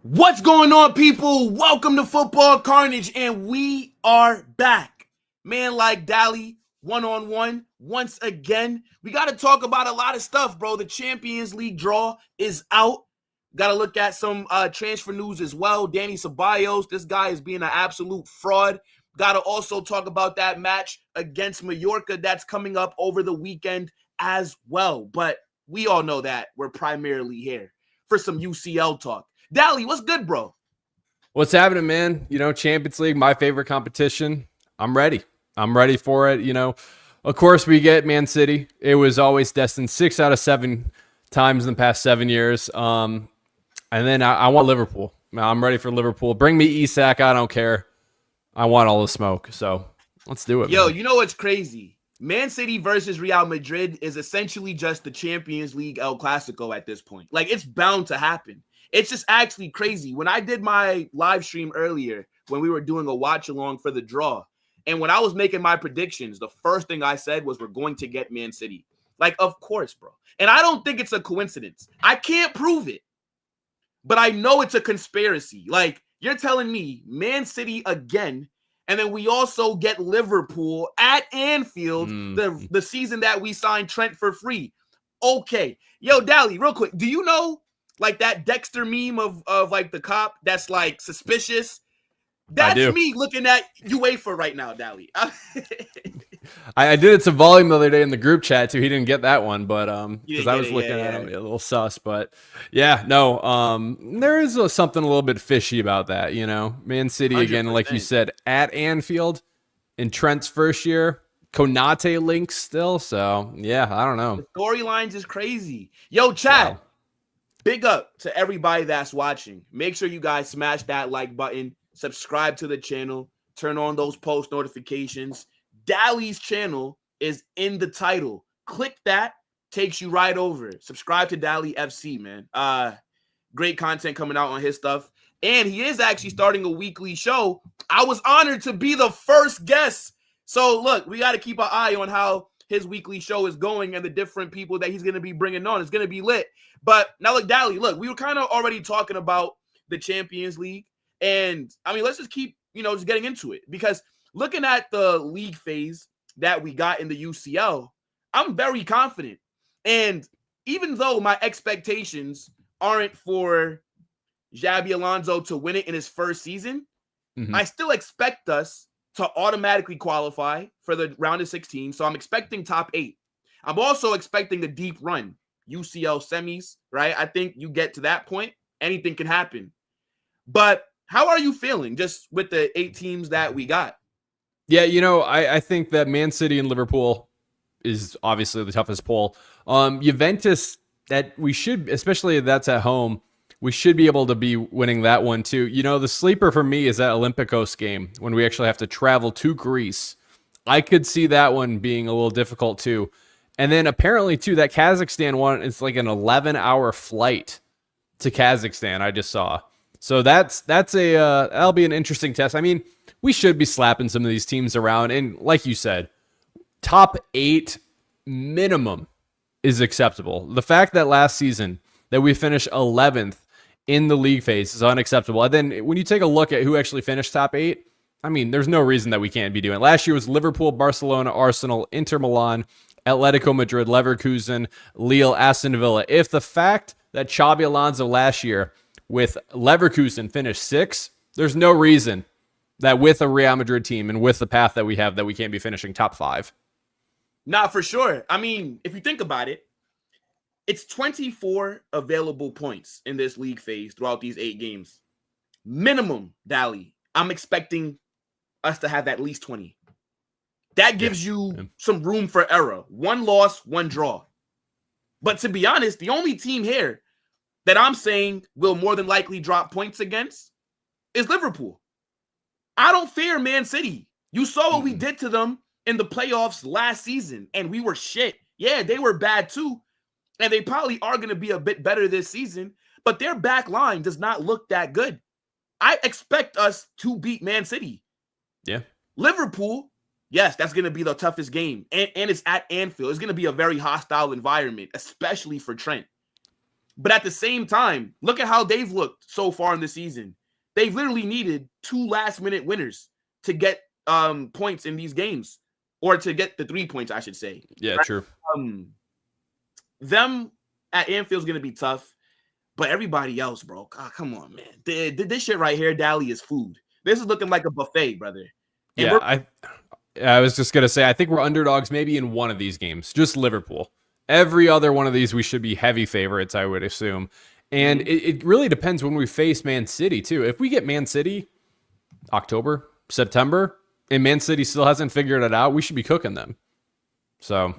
What's going on, people? Welcome to Football Carnage, and we are back. Man like Dali, one-on-one, once again. We got to talk about a lot of stuff, bro. The Champions League draw is out. Got to look at some transfer news as well. Dani Ceballos, this guy is being an absolute fraud. Got to also talk about that match against Mallorca that's coming up over the weekend as well. But we all know that we're primarily here for some UCL talk. Dali, what's good, bro? What's happening, man? You know, Champions League, my favorite competition. I'm ready. I'm ready for it. You know, of course, we get Man City. It was always destined 6 out of 7 times in the past 7 years. And then I want Liverpool. I'm ready for Liverpool. Bring me Isak. I don't care. I want all the smoke. So let's do it. Yo, man. You know what's crazy? Man City versus Real Madrid is essentially just the Champions League El Clasico at this point. Like, it's bound to happen. It's just actually crazy. When I did my live stream earlier, when we were doing a watch along for the draw, and when I was making my predictions, the first thing I said was we're going to get Man City. Like, of course, bro. And I don't think it's a coincidence. I can't prove it, but I know it's a conspiracy. Like, you're telling me Man City again, and then we also get Liverpool at Anfield the season that we signed Trent for free. Okay. Yo, Dali, real quick, do you know like that Dexter meme of like the cop that's like suspicious? That's me looking at UEFA right now, Dali. I did it to Volume the other day in the group chat too. He didn't get that one, but because I was looking at him a little sus. But yeah, no, there is something a little bit fishy about that. You know, Man City 100%. Again, like you said, at Anfield in Trent's first year. Konate links still, so yeah, I don't know. The storylines is crazy. Yo, chat. Wow. Big up to everybody that's watching. Make sure you guys smash that like button, subscribe to the channel, turn on those post notifications. Dali's channel is in the title. Click that, takes you right over. Subscribe to Dali FC, man. Great content coming out on his stuff. And he is actually starting a weekly show. I was honored to be the first guest. So look, we got to keep an eye on how his weekly show is going and the different people that he's going to be bringing on. It's going to be lit. But now, look, Dali, look, we were kind of already talking about the Champions League. And, I mean, let's just keep, just getting into it. Because looking at the league phase that we got in the UCL, I'm very confident. And even though my expectations aren't for Xabi Alonso to win it in his first season, I still expect us to automatically qualify for the round of 16. So I'm expecting top 8. I'm also expecting a deep run, UCL semis, right? I think you get to that point, anything can happen. But how are you feeling just with the 8 teams that we got? Yeah, I think that Man City and Liverpool is obviously the toughest poll. Juventus, that we should, especially if that's at home, we should be able to be winning that one too. The sleeper for me is that Olympiacos game when we actually have to travel to Greece. I could see that one being a little difficult too. And then apparently too, that Kazakhstan one is like an 11-hour flight to Kazakhstan. I just saw. So that'll be an interesting test. I mean, we should be slapping some of these teams around. And like you said, top 8 minimum is acceptable. The fact that last season that we finished 11th in the league phase is unacceptable. And then when you take a look at who actually finished top 8, I mean, there's no reason that we can't be doing it. Last year was Liverpool, Barcelona, Arsenal, Inter Milan, Atletico Madrid, Leverkusen, Lille, Aston Villa. If the fact that Xabi Alonso last year with Leverkusen finished 6th, there's no reason that with a Real Madrid team and with the path that we have that we can't be finishing top 5. Not for sure. I mean, if you think about it, it's 24 available points in this league phase throughout these 8 games. Minimum, Dali. I'm expecting us to have at least 20. That gives you some room for error. 1 loss, 1 draw. But to be honest, the only team here that I'm saying will more than likely drop points against is Liverpool. I don't fear Man City. You saw what we did to them in the playoffs last season, and we were shit. Yeah, they were bad too, and they probably are going to be a bit better this season, but their back line does not look that good. I expect us to beat Man City. Yeah. Liverpool, yes, that's going to be the toughest game, and it's at Anfield. It's going to be a very hostile environment, especially for Trent. But at the same time, look at how they've looked so far in the season. They've literally needed 2 last-minute winners to get points in these games, or to get the 3 points, I should say. Yeah, right? true. Them at Anfield is going to be tough, but everybody else, bro, God, come on, man. This shit right here, Dali, is food. This is looking like a buffet, brother. And yeah, I was just going to say, I think we're underdogs maybe in one of these games, just Liverpool. Every other one of these, we should be heavy favorites, I would assume. And it really depends when we face Man City, too. If we get Man City October, September, and Man City still hasn't figured it out, we should be cooking them. So,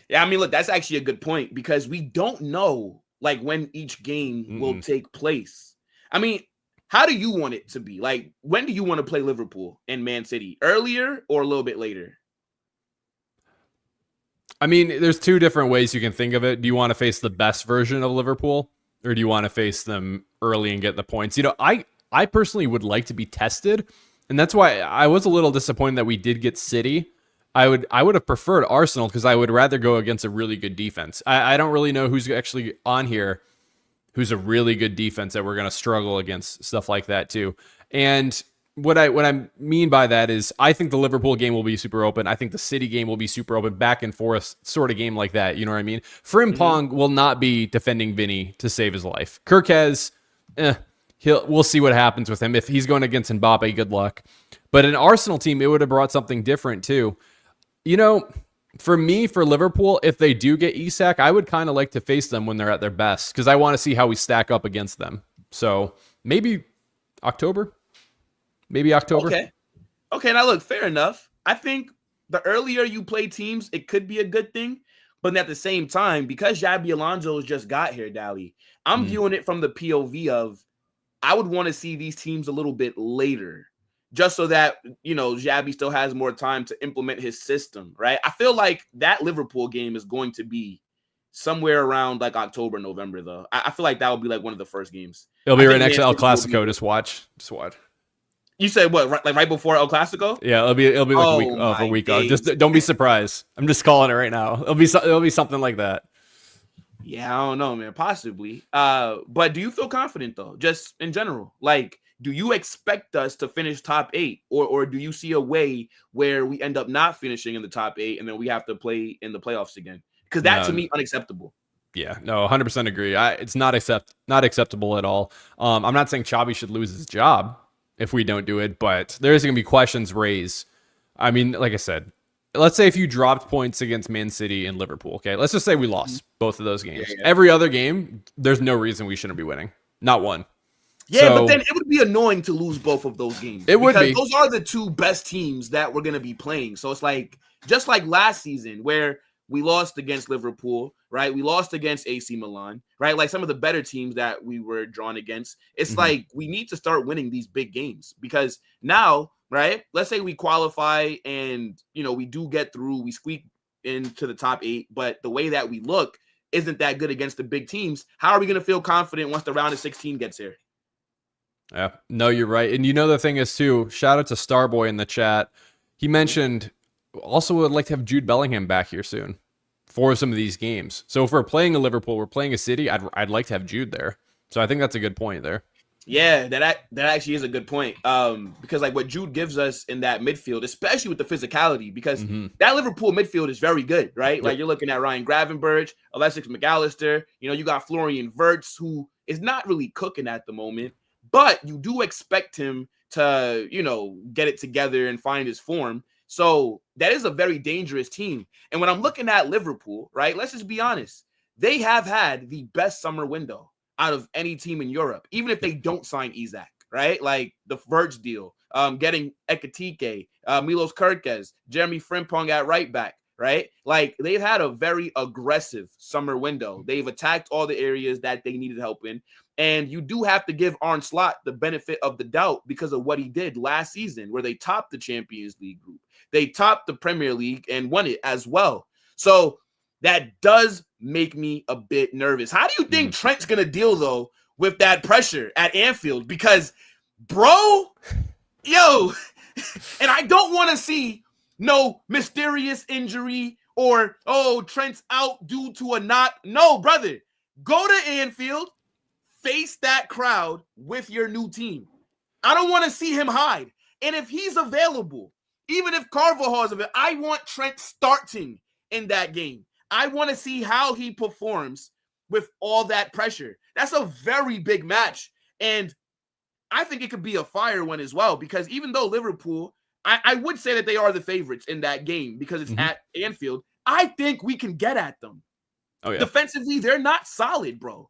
yeah, I mean, look, that's actually a good point because we don't know, like, when each game will take place. I mean, how do you want it to be? Like, when do you want to play Liverpool and Man City? Earlier or a little bit later? I mean, there's 2 different ways you can think of it. Do you want to face the best version of Liverpool, or do you want to face them early and get the points? I personally would like to be tested, and that's why I was a little disappointed that we did get City. I would have preferred Arsenal because I would rather go against a really good defense. I don't really know who's actually on here who's a really good defense that we're going to struggle against, stuff like that too. And what I mean by that is I think the Liverpool game will be super open. I think the City game will be super open, back and forth sort of game like that. You know what I mean? Frimpong will not be defending Vinny to save his life. Kirkez, we'll see what happens with him. If he's going against Mbappe, good luck. But an Arsenal team, it would have brought something different too. For me, for Liverpool, if they do get Isak, I would kind of like to face them when they're at their best because I want to see how we stack up against them. So maybe October. Okay, now look, fair enough. I think the earlier you play teams, it could be a good thing. But at the same time, because Xabi Alonso just got here, Dali, I'm viewing it from the POV of I would want to see these teams a little bit later. Just so that, Xabi still has more time to implement his system, right? I feel like that Liverpool game is going to be somewhere around like October, November, though. I feel like that will be like one of the first games. It'll be right next to El Clasico. Just watch. You said what? Right before El Clasico? Yeah, it'll be like a week off. Just don't be surprised. I'm just calling it right now. It'll be something like that. Yeah, I don't know, man. Possibly. But do you feel confident though? Just in general, like, do you expect us to finish top 8, or do you see a way where we end up not finishing in the top 8 and then we have to play in the playoffs again? Because that to me unacceptable. Yeah, no, 100% agree. It's not acceptable at all. I'm not saying Xabi should lose his job. if we don't do it, but there's going to be questions raised. I mean, like I said, let's say if you dropped points against Man City and Liverpool, okay? Let's just say we lost both of those games. Yeah. Every other game, there's no reason we shouldn't be winning. Not one. Yeah, but then it would be annoying to lose both of those games. It would be. Those are the two best teams that we're going to be playing. So it's like, just like last season where we lost against Liverpool, right? We lost against AC Milan, right? Like some of the better teams that we were drawn against. It's like we need to start winning these big games because now, right? Let's say we qualify and, we do get through, we squeak into the top 8, but the way that we look isn't that good against the big teams. How are we going to feel confident once the round of 16 gets here? Yeah, no, you're right. And the thing is too, shout out to Starboy in the chat. He mentioned also would like to have Jude Bellingham back here soon for some of these games. So if we're playing a Liverpool, we're playing a City, I'd like to have Jude there. So I think that's a good point there. Yeah, that actually is a good point. Because like what Jude gives us in that midfield, especially with the physicality, because that Liverpool midfield is very good, right? Yep. Like you're looking at Ryan Gravenberch, Alexis McAllister, you got Florian Wirtz, who is not really cooking at the moment, but you do expect him to, get it together and find his form. So that is a very dangerous team. And when I'm looking at Liverpool, right, let's just be honest, they have had the best summer window out of any team in Europe, even if they don't sign Isak, right? Like the Verge deal, getting Ekitike, Milos Kerkez, Jeremy Frimpong at right back, right? Like they've had a very aggressive summer window. They've attacked all the areas that they needed help in. And you do have to give Arne Slot the benefit of the doubt because of what he did last season, where they topped the Champions League group. They topped the Premier League and won it as well. So that does make me a bit nervous. How do you think Trent's going to deal, though, with that pressure at Anfield? Because, bro, and I don't want to see no mysterious injury or, Trent's out due to a knock. No, brother, go to Anfield, face that crowd with your new team. I don't want to see him hide. And if he's available, even if Carvajal is available, I want Trent starting in that game. I want to see how he performs with all that pressure. That's a very big match. And I think it could be a fire one as well, because even though Liverpool, I would say that they are the favorites in that game because it's at Anfield, I think we can get at them. Oh, yeah. Defensively, they're not solid, bro.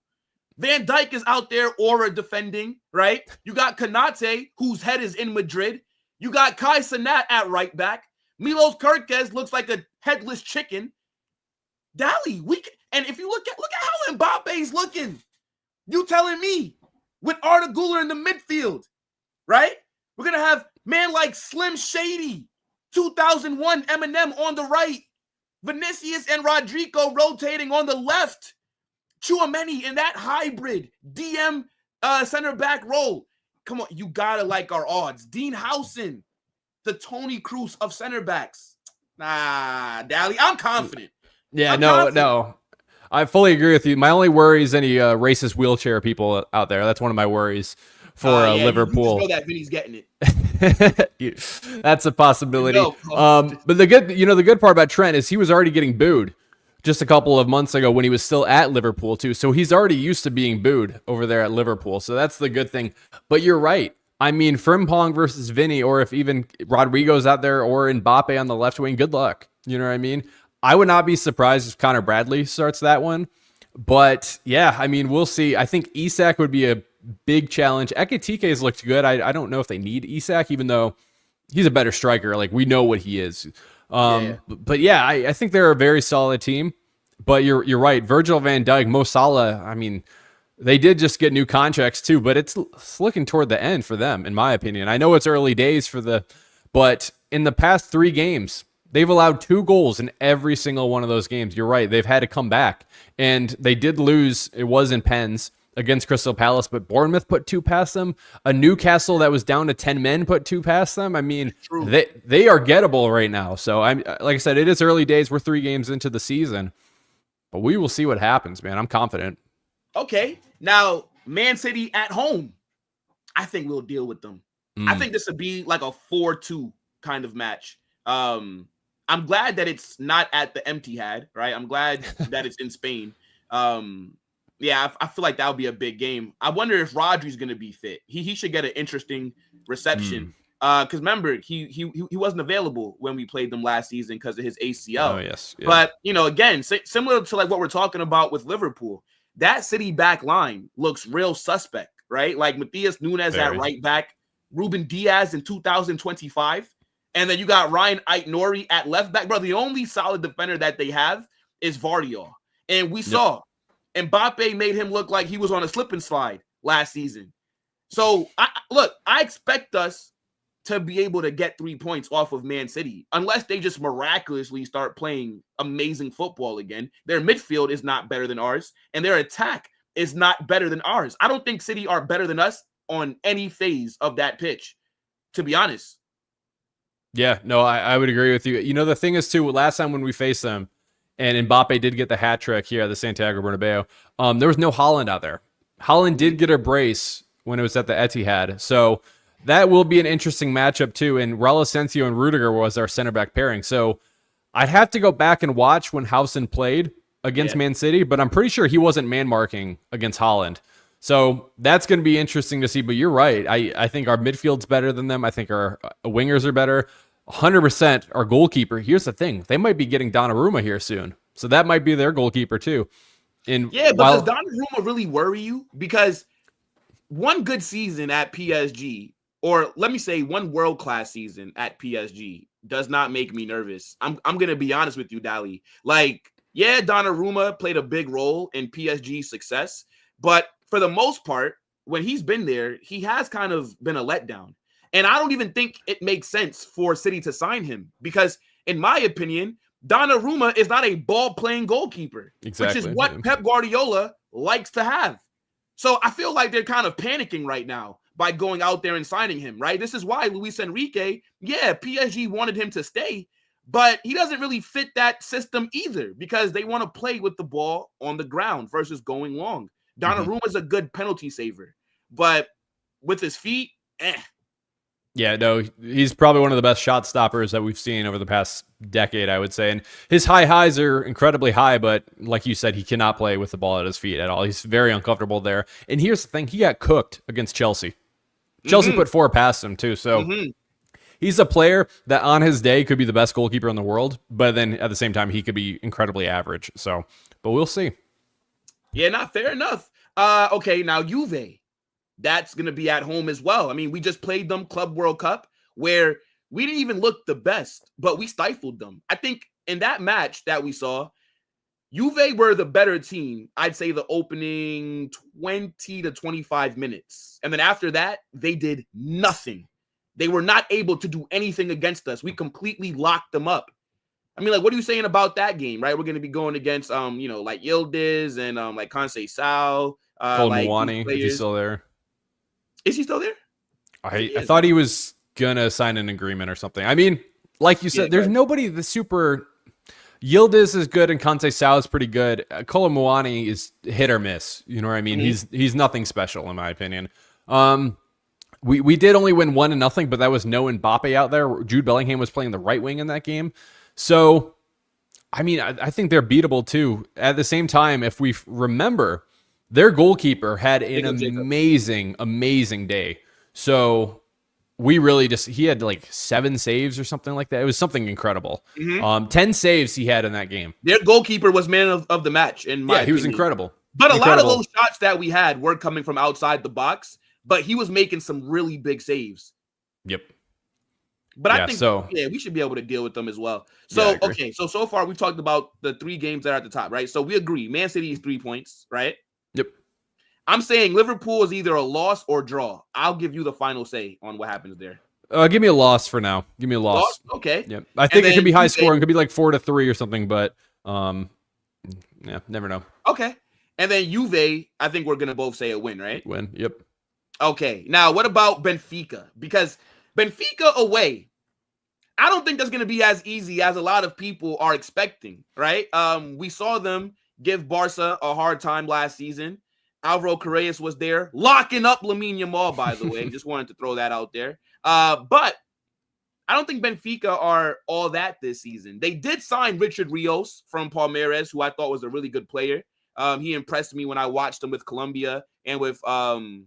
Van Dijk is out there aura defending, right? You got Konate, whose head is in Madrid. You got Kai Sanat at right back. Milos Kerkez looks like a headless chicken. Dali, and if you look at how Mbappe's looking, you telling me with Arda Güler in the midfield, right? We're gonna have man like Slim Shady, 2001 Eminem on the right, Vinicius and Rodrigo rotating on the left, Tchouaméni in that hybrid DM center back role. Come on, you gotta like our odds. Dean Howson, the Tony Kroos of center backs. Nah, Dali, I'm confident. Yeah, no. I fully agree with you. My only worry is any racist wheelchair people out there. That's one of my worries for Liverpool. You know that Vinny's getting it. That's a possibility. But the good part about Trent is he was already getting booed just a couple of months ago when he was still at Liverpool too. So he's already used to being booed over there at Liverpool. So that's the good thing. But you're right. I mean, Frimpong versus Vinny, or if even Rodrigo's out there or Mbappe on the left wing, good luck. You know what I mean? I would not be surprised if Connor Bradley starts that one. But yeah, I mean, we'll see. I think Isak would be a big challenge. Ekitike's looked good. I don't know if they need Isak, even though he's a better striker. Like, we know what he is. But yeah, I think they're a very solid team. But you're right. Virgil van Dijk, Mo Salah, I mean, they did just get new contracts too, but it's looking toward the end for them, in my opinion. I know it's early days but in the past 3 games, they've allowed 2 goals in every single one of those games. You're right. They've had to come back. And they did lose. It was in pens against Crystal Palace, but Bournemouth put 2 past them. A Newcastle that was down to 10 men put 2 past them. I mean, they are gettable right now. So, like I said, it is early days. We're 3 games into the season. But we will see what happens, man. I'm confident. Okay. Now, Man City at home, I think we'll deal with them. I think this would be like a 4-2 kind of match. I'm glad that it's not at the Etihad, right? I'm glad that it's in Spain. Yeah, I feel like that would be a big game. I wonder if Rodri's going to be fit. He should get an interesting reception. Because remember, he wasn't available when we played them last season because of his ACL. Oh, yes. Yeah. But, again, similar to like what we're talking about with Liverpool, that City back line looks real suspect, right? Like Matthias Nunes at right back, Ruben Diaz in 2025, and then you got Ryan Aït-Nouri at left back. Bro, the only solid defender that they have is Vardiol. And we saw Mbappe made him look like he was on a slip and slide last season. So, I expect us to be able to get 3 points off of Man City, unless they just miraculously start playing amazing football again. Their midfield is not better than ours, and their attack is not better than ours. I don't think City are better than us on any phase of that pitch, to be honest. Yeah, no, I would agree with you. The thing is, too, last time when we faced them, and Mbappe did get the hat trick here at the Santiago Bernabéu, there was no Haaland out there. Haaland did get a brace when it was at the Etihad, so that will be an interesting matchup, too. And Raul Asensio and Rudiger was our center back pairing. So I'd have to go back and watch when Howson played against Man City, but I'm pretty sure he wasn't man marking against Haaland. So that's going to be interesting to see. But you're right. I think our midfield's better than them. I think our wingers are better. 100% our goalkeeper. Here's the thing. They might be getting Donnarumma here soon. So that might be their goalkeeper, too. And but does Donnarumma really worry you? Because one good season at PSG, or let me say one world-class season at PSG, does not make me nervous. I'm going to be honest with you, Dali. Like, yeah, Donnarumma played a big role in PSG's success, but for the most part, when he's been there, he has kind of been a letdown. And I don't even think it makes sense for City to sign him because, in my opinion, Donnarumma is not a ball-playing goalkeeper, which is what Pep Guardiola likes to have. So I feel like they're kind of panicking right now by going out there and signing him, right? This is why Luis Enrique, PSG wanted him to stay, but he doesn't really fit that system either because they want to play with the ball on the ground versus going long. Donnarumma is a good penalty saver, but with his feet, Yeah, no, he's probably one of the best shot stoppers that we've seen over the past decade, I would say. And his highs are incredibly high, but like you said, he cannot play with the ball at his feet at all. He's very uncomfortable there. And here's the thing, he got cooked against Chelsea. Chelsea put 4 past him, too. So he's a player that on his day could be the best goalkeeper in the world, but then at the same time, he could be incredibly average. So, but we'll see. Yeah, not fair enough. Okay, now Juve. That's going to be at home as well. I mean, we just played them Club World Cup where we didn't even look the best, but we stifled them. I think in that match that we saw, Juve were the better team, I'd say the opening 20 to 25 minutes. And then after that, they did nothing. They were not able to do anything against us. We completely locked them up. I mean, like, what are you saying about that game, right? We're going to be going against, like Yildiz and like Conceição. Like Muani, if he's still there. Is he still there? I thought he was going to sign an agreement or something. I mean, like you said, there's nobody the super... Yildiz is good and Conceição is pretty good. Kolo Muani is hit or miss. You know what I mean? He's nothing special, in my opinion. We did only win 1-0, but that was no Mbappe out there. Jude Bellingham was playing the right wing in that game. So, I mean, I think they're beatable, too. At the same time, if we remember... Their goalkeeper had an amazing day. So we really he had like 7 saves or something like that. It was something incredible. 10 saves he had in that game. Their goalkeeper was man of the match in my opinion. He was incredible. But a lot of those shots that we had were coming from outside the box, but he was making some really big saves. Yep. But I think, we should be able to deal with them as well. So, so far we've talked about the 3 games that are at the top, right? So we agree. Man City is 3 points, right? Yep. I'm saying Liverpool is either a loss or draw. I'll give you the final say on what happens there. Give me a loss for now. Give me a loss. Okay. Yep. I think it could be high scoring. It could be like 4-3 or something, but never know. Okay. And then Juve, I think we're going to both say a win, right? Win. Yep. Okay. Now, what about Benfica? Because Benfica away, I don't think that's going to be as easy as a lot of people are expecting, right? We saw them give Barca a hard time last season. Alvaro Carreras was there, locking up Lamine Yamal, by the way. Just wanted to throw that out there. But I don't think Benfica are all that this season. They did sign Richard Rios from Palmeiras, who I thought was a really good player. He impressed me when I watched him with Colombia and with Palmeiras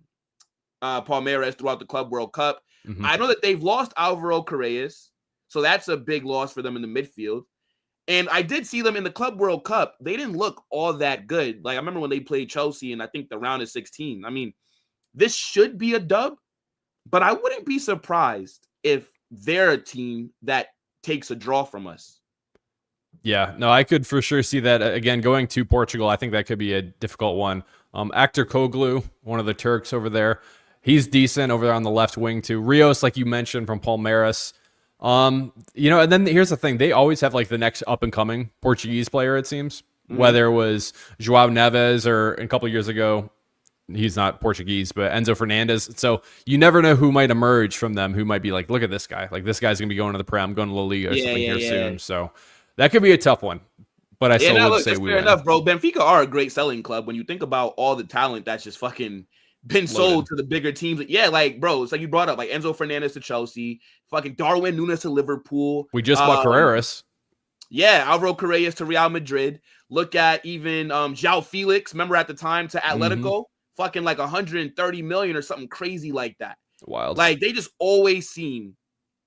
throughout the Club World Cup. Mm-hmm. I know that they've lost Alvaro Carreras, so that's a big loss for them in the midfield. And I did see them in the Club World Cup. They didn't look all that good. Like, I remember when they played Chelsea in, I think, the round of 16. I mean, this should be a dub, but I wouldn't be surprised if they're a team that takes a draw from us. Yeah, no, I could for sure see that. Again, going to Portugal, I think that could be a difficult one. Actor Koglu, one of the Turks over there, he's decent over there on the left wing too. Rios, like you mentioned, from Palmeiras. And then here's the thing. They always have like the next up-and-coming Portuguese player, it seems. Mm-hmm. Whether it was João Neves or a couple of years ago, he's not Portuguese, but Enzo Fernandez. So you never know who might emerge from them, who might be like, look at this guy. Like, this guy's going to be going to the Prem, going to La Liga or something here soon. So that could be a tough one. But I still would say we win. Fair enough, bro. Benfica are a great selling club when you think about all the talent that's just fucking been sold to the bigger teams. Yeah, like, bro, it's like you brought up, like Enzo Fernandez to Chelsea, fucking Darwin Núñez to Liverpool. We just bought Carreras. Yeah, Alvaro Carreras to Real Madrid. Look at even João Felix, remember at the time, to Atletico, fucking like 130 million or something crazy like that. Wild. Like, they just always seem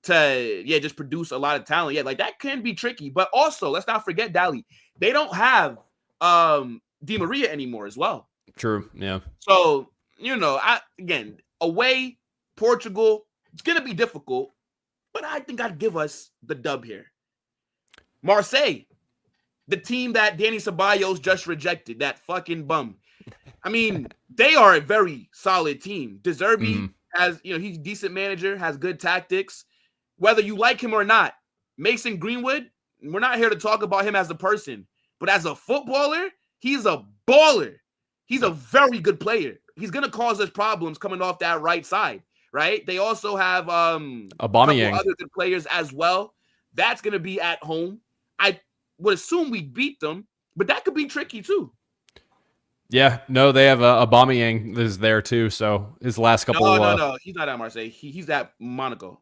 to, just produce a lot of talent. Yeah, like that can be tricky. But also, let's not forget, Dali, they don't have Di Maria anymore as well. True, yeah. So, again, away, Portugal, it's going to be difficult, but I think I'd give us the dub here. Marseille, the team that Dani Ceballos just rejected, that fucking bum. I mean, they are a very solid team. De Zerbi has, he's a decent manager, has good tactics. Whether you like him or not, Mason Greenwood, we're not here to talk about him as a person, but as a footballer, he's a baller. He's a very good player. He's going to cause us problems coming off that right side, right? They also have a couple other good players as well. That's going to be at home. I would assume we beat them, but that could be tricky too. Yeah, no, they have Aubameyang is there too. So his last couple. No, he's not at Marseille. He's at Monaco.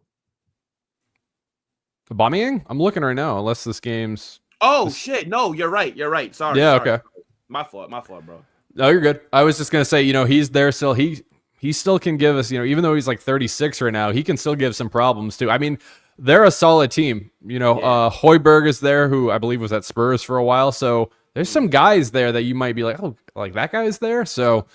Aubameyang? I'm looking right now. Unless this game's. Oh shit! No, you're right. Sorry. Yeah. Sorry. Okay. My fault, bro. No, you're good. I was just gonna say, he's there still. He still can give us, even though he's like 36 right now, he can still give some problems too. I mean, they're a solid team. Højbjerg is there, who I believe was at Spurs for a while. So there's some guys there that you might be like, oh, like that guy's there. So,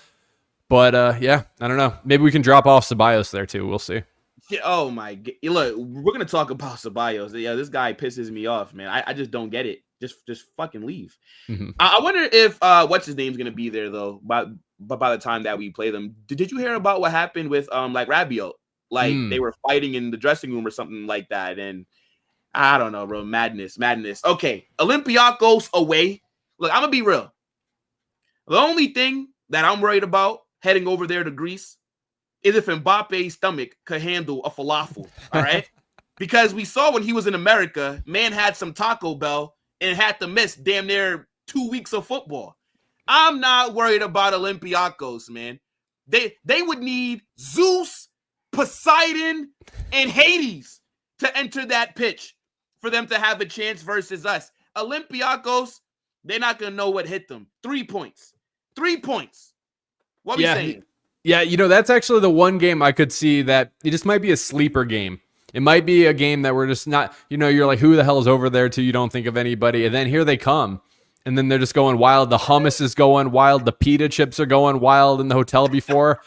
but I don't know. Maybe we can drop off Ceballos there too. We'll see. Yeah, oh my God. Look, we're gonna talk about Ceballos. Yeah, this guy pisses me off, man. I just don't get it. Just fucking leave. Mm-hmm. I wonder if what's his name's gonna be there though. But by the time that we play them, did you hear about what happened with like Rabiot? Like they were fighting in the dressing room or something like that, and I don't know, bro. Madness. Okay, Olympiacos away. Look, I'm gonna be real. The only thing that I'm worried about heading over there to Greece is if Mbappe's stomach could handle a falafel. All right, because we saw when he was in America, man had some Taco Bell and had to miss damn near 2 weeks of football. I'm not worried about Olympiacos, man. They would need Zeus, Poseidon, and Hades to enter that pitch for them to have a chance versus us. Olympiacos, they're not going to know what hit them. 3 points. 3 points. What are we saying? Yeah, that's actually the one game I could see that it just might be a sleeper game. It might be a game that we're just not, you're like, who the hell is over there till you don't think of anybody. And then here they come. And then they're just going wild. The hummus is going wild. The pita chips are going wild in the hotel before.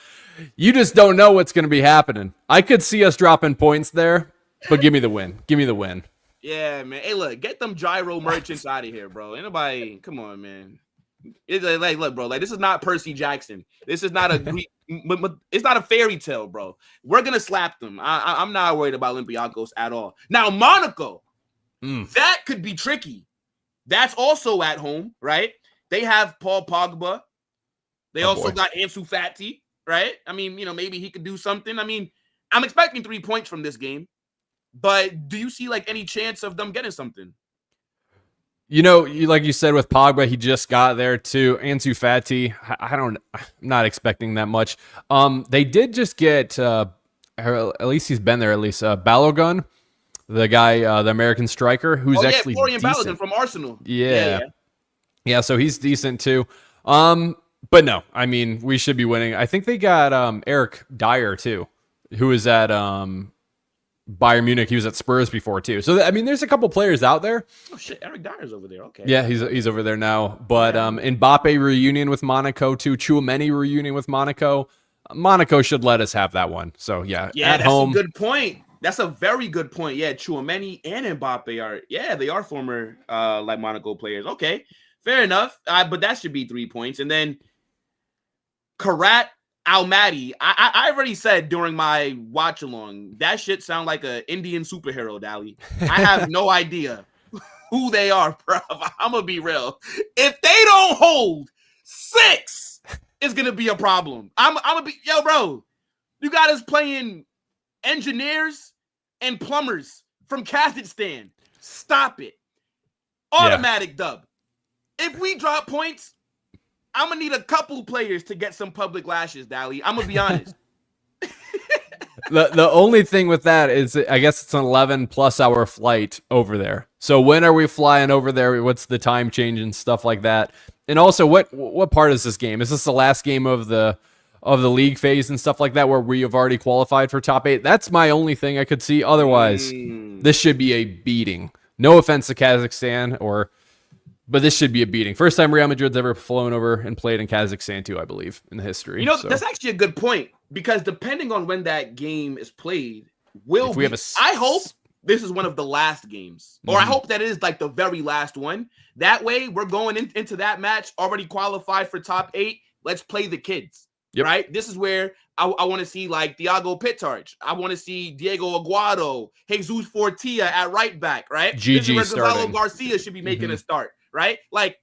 You just don't know what's going to be happening. I could see us dropping points there, but give me the win. Give me the win. Yeah, man. Hey, look, get them gyro merchants out of here, bro. Anybody, come on, man. It's like, look, bro, like this is not Percy Jackson. This is not a Greek. It's not a fairy tale, bro. We're gonna slap them. I'm not worried about Olympiacos at all. Now, Monaco, that could be tricky. That's also at home, right? They have Paul Pogba. They also got Ansu Fati, right? I mean, maybe he could do something. I mean, I'm expecting 3 points from this game, but do you see like any chance of them getting something? Like you said with Pogba, he just got there too. Ansu Fati, I'm not expecting that much. They did just get, or at least he's been there at least, Balogun, the guy, the American striker, who's actually Florian decent. Balogun from Arsenal. Yeah, so he's decent too. But no, I mean, we should be winning. I think they got Eric Dyer too, who was at Bayern Munich. He was at Spurs before too. So I mean, there's a couple players out there. Oh shit, Eric Dyer's over there. Okay. Yeah, he's over there now. But Mbappe reunion with Monaco too. Chouameni reunion with Monaco. Monaco should let us have that one. So yeah, yeah, at that's home. a good point. That's a very good point. Yeah, Chouameni and Mbappe they are former like Monaco players. Okay, fair enough. But that should be 3 points. And then Kairat Almaty. I already said during my watch along that shit sound like an Indian superhero, Dali. I have no idea who they are, bro. I'm gonna be real. If they don't hold 6, it's gonna be a problem. I'm gonna be bro. You got us playing engineers and plumbers from Kazakhstan. Stop it. Automatic dub. If we drop points, I'm gonna need a couple players to get some public lashes, Dally. I'm gonna be honest. The only thing with that is, I guess it's an 11+ hour flight over there. So when are we flying over there? What's the time change and stuff like that? And also, what part is this game? Is this the last game of the league phase and stuff like that, where we have already qualified for top 8? That's my only thing I could see. Otherwise, this should be a beating. No offense to Kazakhstan, but this should be a beating. First time Real Madrid's ever flown over and played in Kazakhstan too, I believe, in the history. That's actually a good point, because depending on when that game is played, I hope this is one of the last games, or I hope that it is like the very last one. That way, we're going into that match already qualified for top 8. Let's play the kids. Yep. Right? This is where I want to see like Thiago Pittarch. I want to see Diego Aguado, Jesus Fortia at right back, right? This is where Gonzalo Garcia should be making a start, right? Like,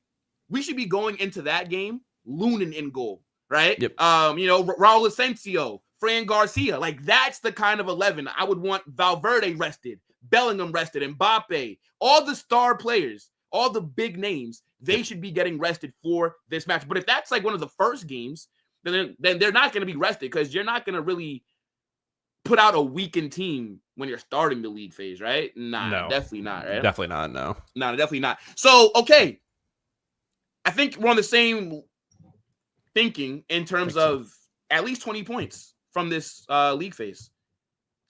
we should be going into that game, Lunin in goal, right? Yep. Raul Asensio, Fran Garcia. Like, that's the kind of 11 I would want. Valverde rested, Bellingham rested, Mbappe, all the star players, all the big names, they should be getting rested for this match. But if that's like one of the first games, then they're not going to be rested, because you're not going to really put out a weakened team when you're starting the league phase, right? Nah, no, definitely not, right? Definitely not, no. No, definitely not. So, okay. I think we're on the same thinking in terms of at least 20 points from this league phase.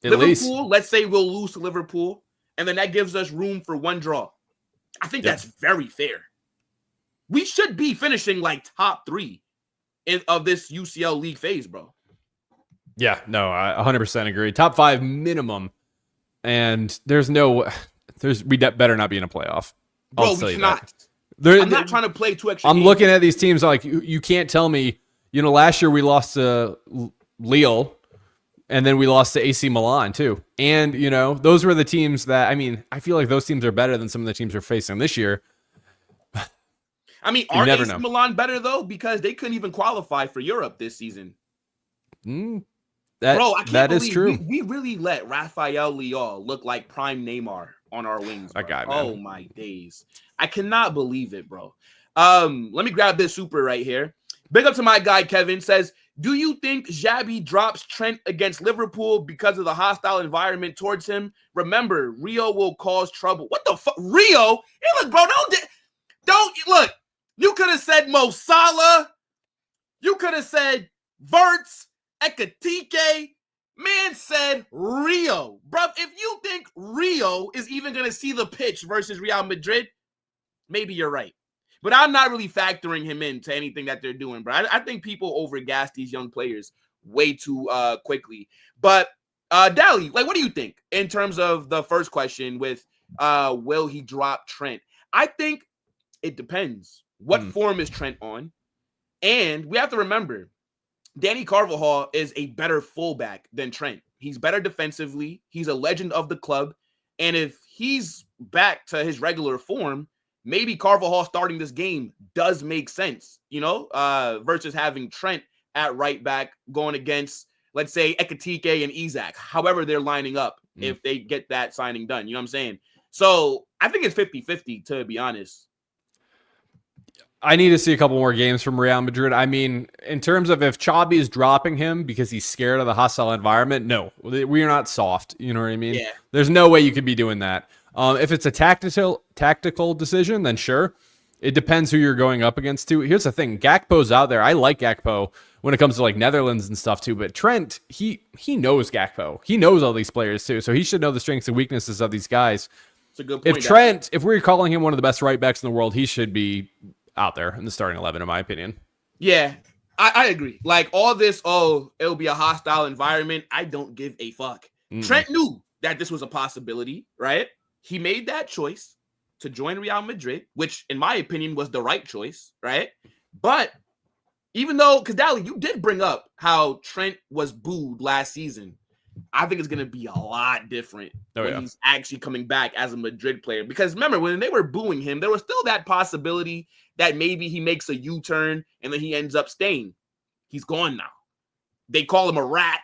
Liverpool, let's say we'll lose to Liverpool, and then that gives us room for 1 draw. I think that's very fair. We should be finishing like top 3 of this UCL league phase, bro. Yeah, no, I 100% agree. Top 5 minimum, and we better not be in a playoff. Bro, we cannot. I'm not trying to play 2 extra games. Looking at these teams like, you can't tell me, last year we lost to Lille, and then we lost to AC Milan too. And, those were the teams that, I feel like those teams are better than some of the teams we're facing this year. Are AC Milan better, though? Because they couldn't even qualify for Europe this season. That is true. We really let Rafael Leao look like prime Neymar on our wings. Bro. Oh, my days. I cannot believe it, bro. Let me grab this super right here. Big up to my guy, Kevin. Says, do you think Xabi drops Trent against Liverpool because of the hostile environment towards him? Remember, Rio will cause trouble. What the fuck? Rio? Hey, look, bro, don't look. You could have said Mo Salah. You could have said Verts, Ekatike. Man said Rio. Bro, if you think Rio is even going to see the pitch versus Real Madrid, maybe you're right. But I'm not really factoring him into anything that they're doing, bro. I think people overgas these young players way too quickly. But, Dally, like, what do you think in terms of the first question with will he drop Trent? I think it depends. What form is Trent on? And we have to remember, Dani Carvajal is a better fullback than Trent. He's better defensively. He's a legend of the club. And if he's back to his regular form, maybe Carvajal starting this game does make sense, versus having Trent at right back going against, let's say, Ekatike and Isak, however they're lining up if they get that signing done. You know what I'm saying? So I think it's 50-50, to be honest. I need to see a couple more games from Real Madrid. In terms of if Xabi is dropping him because he's scared of the hostile environment, no, we are not soft. You know what I mean? Yeah. There's no way you could be doing that. If it's a tactical decision, then sure. It depends who you're going up against too. Here's the thing. Gakpo's out there. I like Gakpo when it comes to like Netherlands and stuff too. But Trent, he knows Gakpo. He knows all these players too. So he should know the strengths and weaknesses of these guys. It's a good point. If we're calling him one of the best right backs in the world, he should be out there in the starting 11, in my opinion. Yeah, I agree. Like all this, it'll be a hostile environment. I don't give a fuck. Trent knew that this was a possibility, right? He made that choice to join Real Madrid, which in my opinion was the right choice, right? But even though, because Dally, you did bring up how Trent was booed last season, I think it's going to be a lot different when he's actually coming back as a Madrid player. Because remember, when they were booing him, there was still that possibility that maybe he makes a U-turn and then he ends up staying. He's gone now. They call him a rat,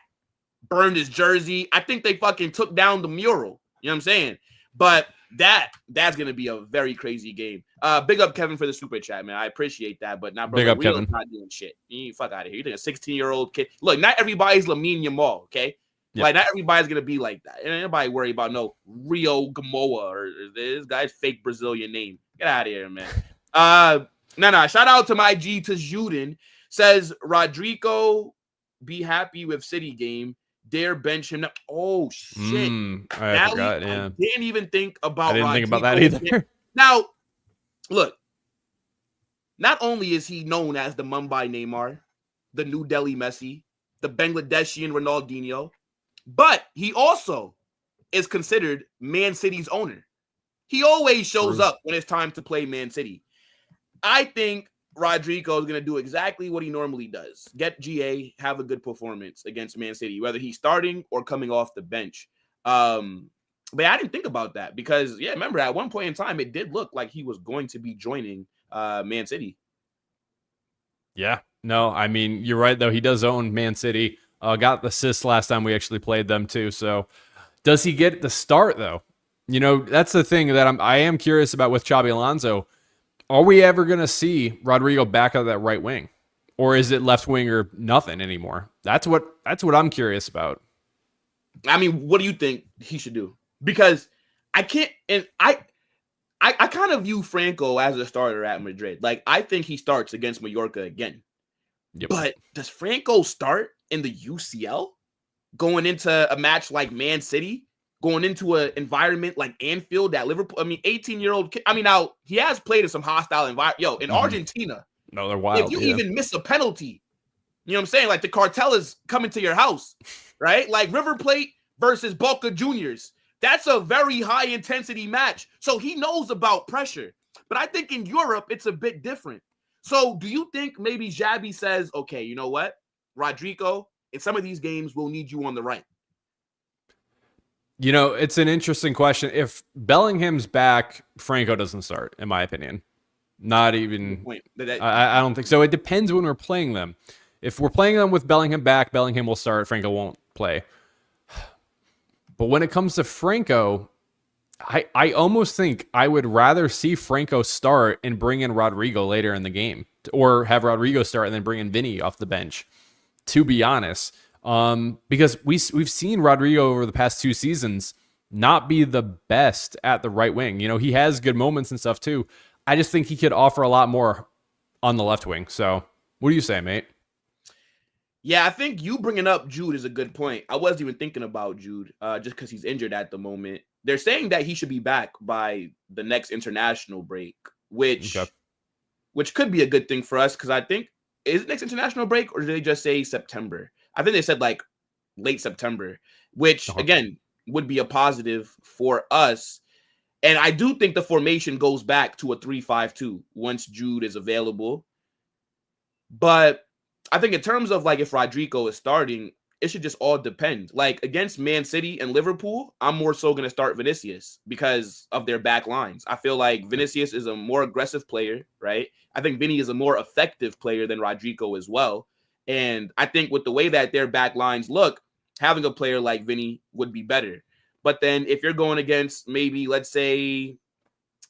burned his jersey. I think they fucking took down the mural. You know what I'm saying? But that's going to be a very crazy game. Big up Kevin for the super chat, man. I appreciate that, but not, bro. Big up Kevin. Not doing shit. You fuck out of here. You think a 16-year-old kid? Look, not everybody's Lamine Yamal, okay? Yep. Like, not everybody's going to be like that. And anybody worry about no Rio Gamoa or this guy's fake Brazilian name. Get out of here, man. No. Shout out to my G to Juden. Says, Rodrigo, be happy with City game. Dare bench him. Oh, shit. I forgot, yeah. I didn't even think about I didn't think about that either. Now, look. Not only is he known as the Mumbai Neymar, the New Delhi Messi, the Bangladeshian Ronaldinho, but he also is considered Man City's owner. He always shows up when it's time to play Man City. I think Rodrigo is going to do exactly what he normally does. Get GA, have a good performance against Man City, whether he's starting or coming off the bench. But I didn't think about that because, remember, at one point in time, it did look like he was going to be joining Man City. Yeah. No, I mean, you're right, though. He does own Man City. Got the assist last time we actually played them, too. So does he get the start, though? You know, that's the thing that I am curious about with Xabi Alonso. Are we ever going to see Rodrigo back out of that right wing? Or is it left wing or nothing anymore? That's what I'm curious about. I mean, what do you think he should do? Because I can't, and I kind of view Franco as a starter at Madrid. Like, I think he starts against Mallorca again. Yep. But does Franco start in the UCL? Going into a match like Man City? Going into an environment like Anfield at Liverpool? I mean, 18-year-old kid. I mean, now, he has played in some hostile environment. In Argentina. No, they're wild. If you even miss a penalty, you know what I'm saying? Like, the cartel is coming to your house, right? Like, River Plate versus Boca Juniors. That's a very high-intensity match. So he knows about pressure. But I think in Europe, it's a bit different. So do you think maybe Xabi says, okay, you know what? Rodrigo, in some of these games, we'll need you on the right. You know, it's an interesting question. If Bellingham's back, Franco doesn't start, in my opinion. Not even. I don't think so. It depends when we're playing them. If we're playing them with Bellingham back, Bellingham will start. Franco won't play. But when it comes to Franco, I almost think I would rather see Franco start and bring in Rodrigo later in the game, or have Rodrigo start and then bring in Vinny off the bench, to be honest. Because we've seen Rodrigo over the past 2 seasons not be the best at the right wing. You know, he has good moments and stuff too. I just think he could offer a lot more on the left wing. So what do you say, mate? Yeah, I think you bringing up Jude is a good point. I wasn't even thinking about Jude just because he's injured at the moment. They're saying that he should be back by the next international break, which could be a good thing for us because I think, is it next international break or did they just say September? I think they said like late September, which again would be a positive for us. And I do think the formation goes back to a 3-5-2 once Jude is available. But I think in terms of like if Rodrigo is starting, it should just all depend. Like against Man City and Liverpool, I'm more so going to start Vinicius because of their back lines. I feel like Vinicius is a more aggressive player, right? I think Vinny is a more effective player than Rodrigo as well. And I think with the way that their back lines look, having a player like Vinny would be better. But then if you're going against maybe, let's say,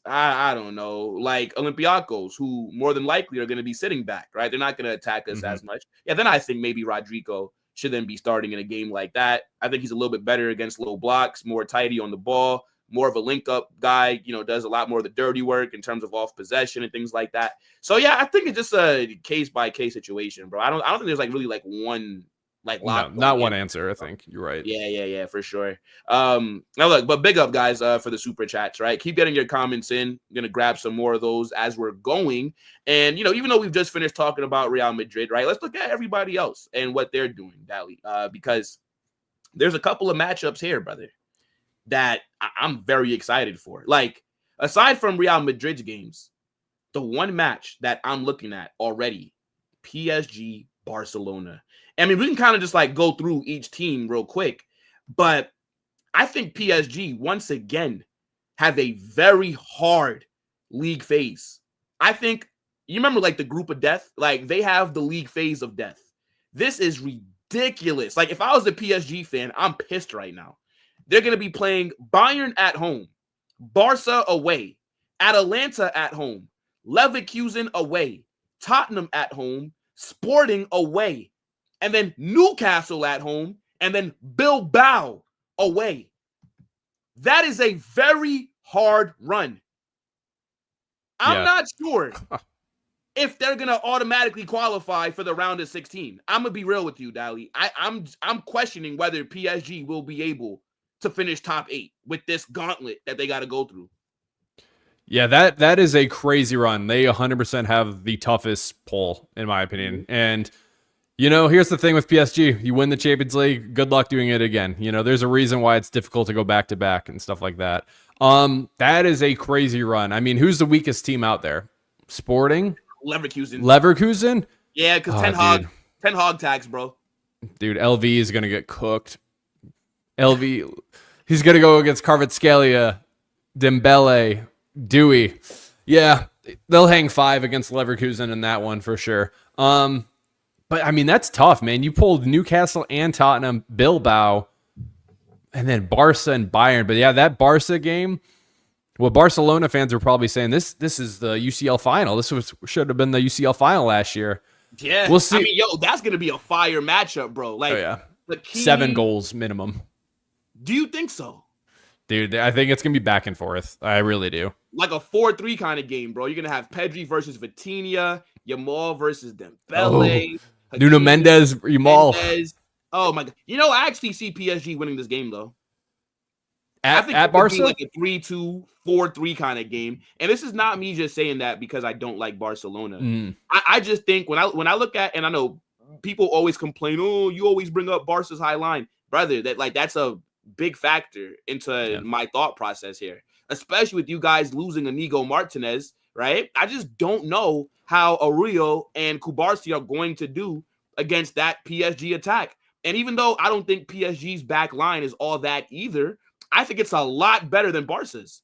I don't know, like Olympiacos, who more than likely are going to be sitting back, right? They're not going to attack us as much. Yeah, then I think maybe Rodrigo should then be starting in a game like that. I think he's a little bit better against low blocks, more tidy on the ball, more of a link-up guy, does a lot more of the dirty work in terms of off possession and things like that. So, yeah, I think it's just a case-by-case situation, bro. I don't think there's, really, one, lock. No, not one answer, I think. You're right. Yeah, for sure. Now, look, but big up, guys, for the super chats, right? Keep getting your comments in. I'm going to grab some more of those as we're going. And, even though we've just finished talking about Real Madrid, right, let's look at everybody else and what they're doing, Dali, because there's a couple of matchups here, brother, that I'm very excited for. Aside from Real Madrid's games, the one match that I'm looking at already, PSG Barcelona. I mean, we can kind of just go through each team real quick, but I think PSG once again have a very hard league phase. I think you remember the group of death, they have the league phase of death. This is ridiculous. If I was a PSG fan, I'm pissed right now. They're going to be playing Bayern at home, Barca away, Atalanta at home, Leverkusen away, Tottenham at home, Sporting away, and then Newcastle at home, and then Bilbao away. That is a very hard run. I'm not sure if they're going to automatically qualify for the round of 16. I'm going to be real with you, Dali. I'm questioning whether PSG will be able to finish top 8 with this gauntlet that they got to go through. Yeah, that is a crazy run. They 100% have the toughest pull, in my opinion. And here's the thing with PSG. You win the Champions League, good luck doing it again. There's a reason why it's difficult to go back-to-back and stuff like that. That is a crazy run. I mean, who's the weakest team out there? Sporting? Leverkusen? Yeah, because Ten Hag tax, bro. Dude, LV is going to get cooked. LV, he's going to go against Kvaratskhelia, Dembele, Dewey. Yeah, they'll hang 5 against Leverkusen in that one for sure. But, I mean, that's tough, man. You pulled Newcastle and Tottenham, Bilbao, and then Barca and Bayern. But, yeah, that Barca game, well, Barcelona fans are probably saying this is the UCL final. Should have been the UCL final last year. Yeah. We'll see. I mean, that's going to be a fire matchup, bro. Oh, yeah. 7 goals minimum. Do you think so? Dude, I think it's going to be back and forth. I really do. Like a 4-3 kind of game, bro. You're going to have Pedri versus Vitinha, Yamal versus Dembele. Nuno Mendes, Yamal. Oh, my God. I actually see PSG winning this game, though. I think at Barca? Like a 3-2, 4-3 kind of game. And this is not me just saying that because I don't like Barcelona. I just think when I look at, and I know people always complain, oh, you always bring up Barca's high line. Brother, that's a big factor into my thought process here, especially with you guys losing Inigo Martinez, right? I just don't know how Aurelio and Kubarsi are going to do against that PSG attack. And even though I don't think PSG's back line is all that either, I think it's a lot better than Barca's.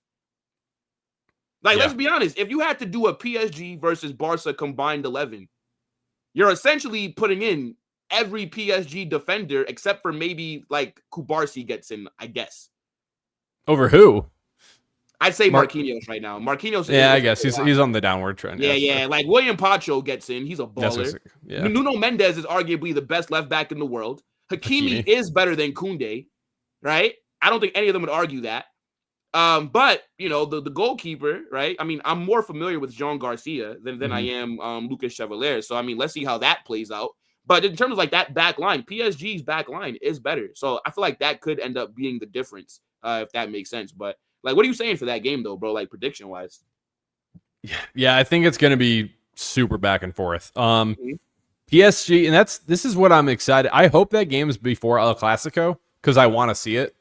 Let's be honest. If you had to do a PSG versus Barca combined 11, you're essentially putting in every PSG defender except for maybe Kubarsi gets in, I guess. Over who? I'd say Marquinhos right now. Marquinhos. Yeah, I guess he's on the downward trend. Yeah. William Pacho gets in. He's a baller. Nuno Mendes is arguably the best left back in the world. Hakimi is better than Koundé, right? I don't think any of them would argue that. But the goalkeeper, right? I mean, I'm more familiar with Jean Garcia than I am Lucas Chevalier. So I mean, let's see how that plays out. But in terms of that back line, PSG's back line is better. So I feel like that could end up being the difference, if that makes sense. But what are you saying for that game though, bro? Prediction wise? Yeah, I think it's gonna be super back and forth. PSG, and this is what I'm excited. I hope that game is before El Clasico because I want to see it.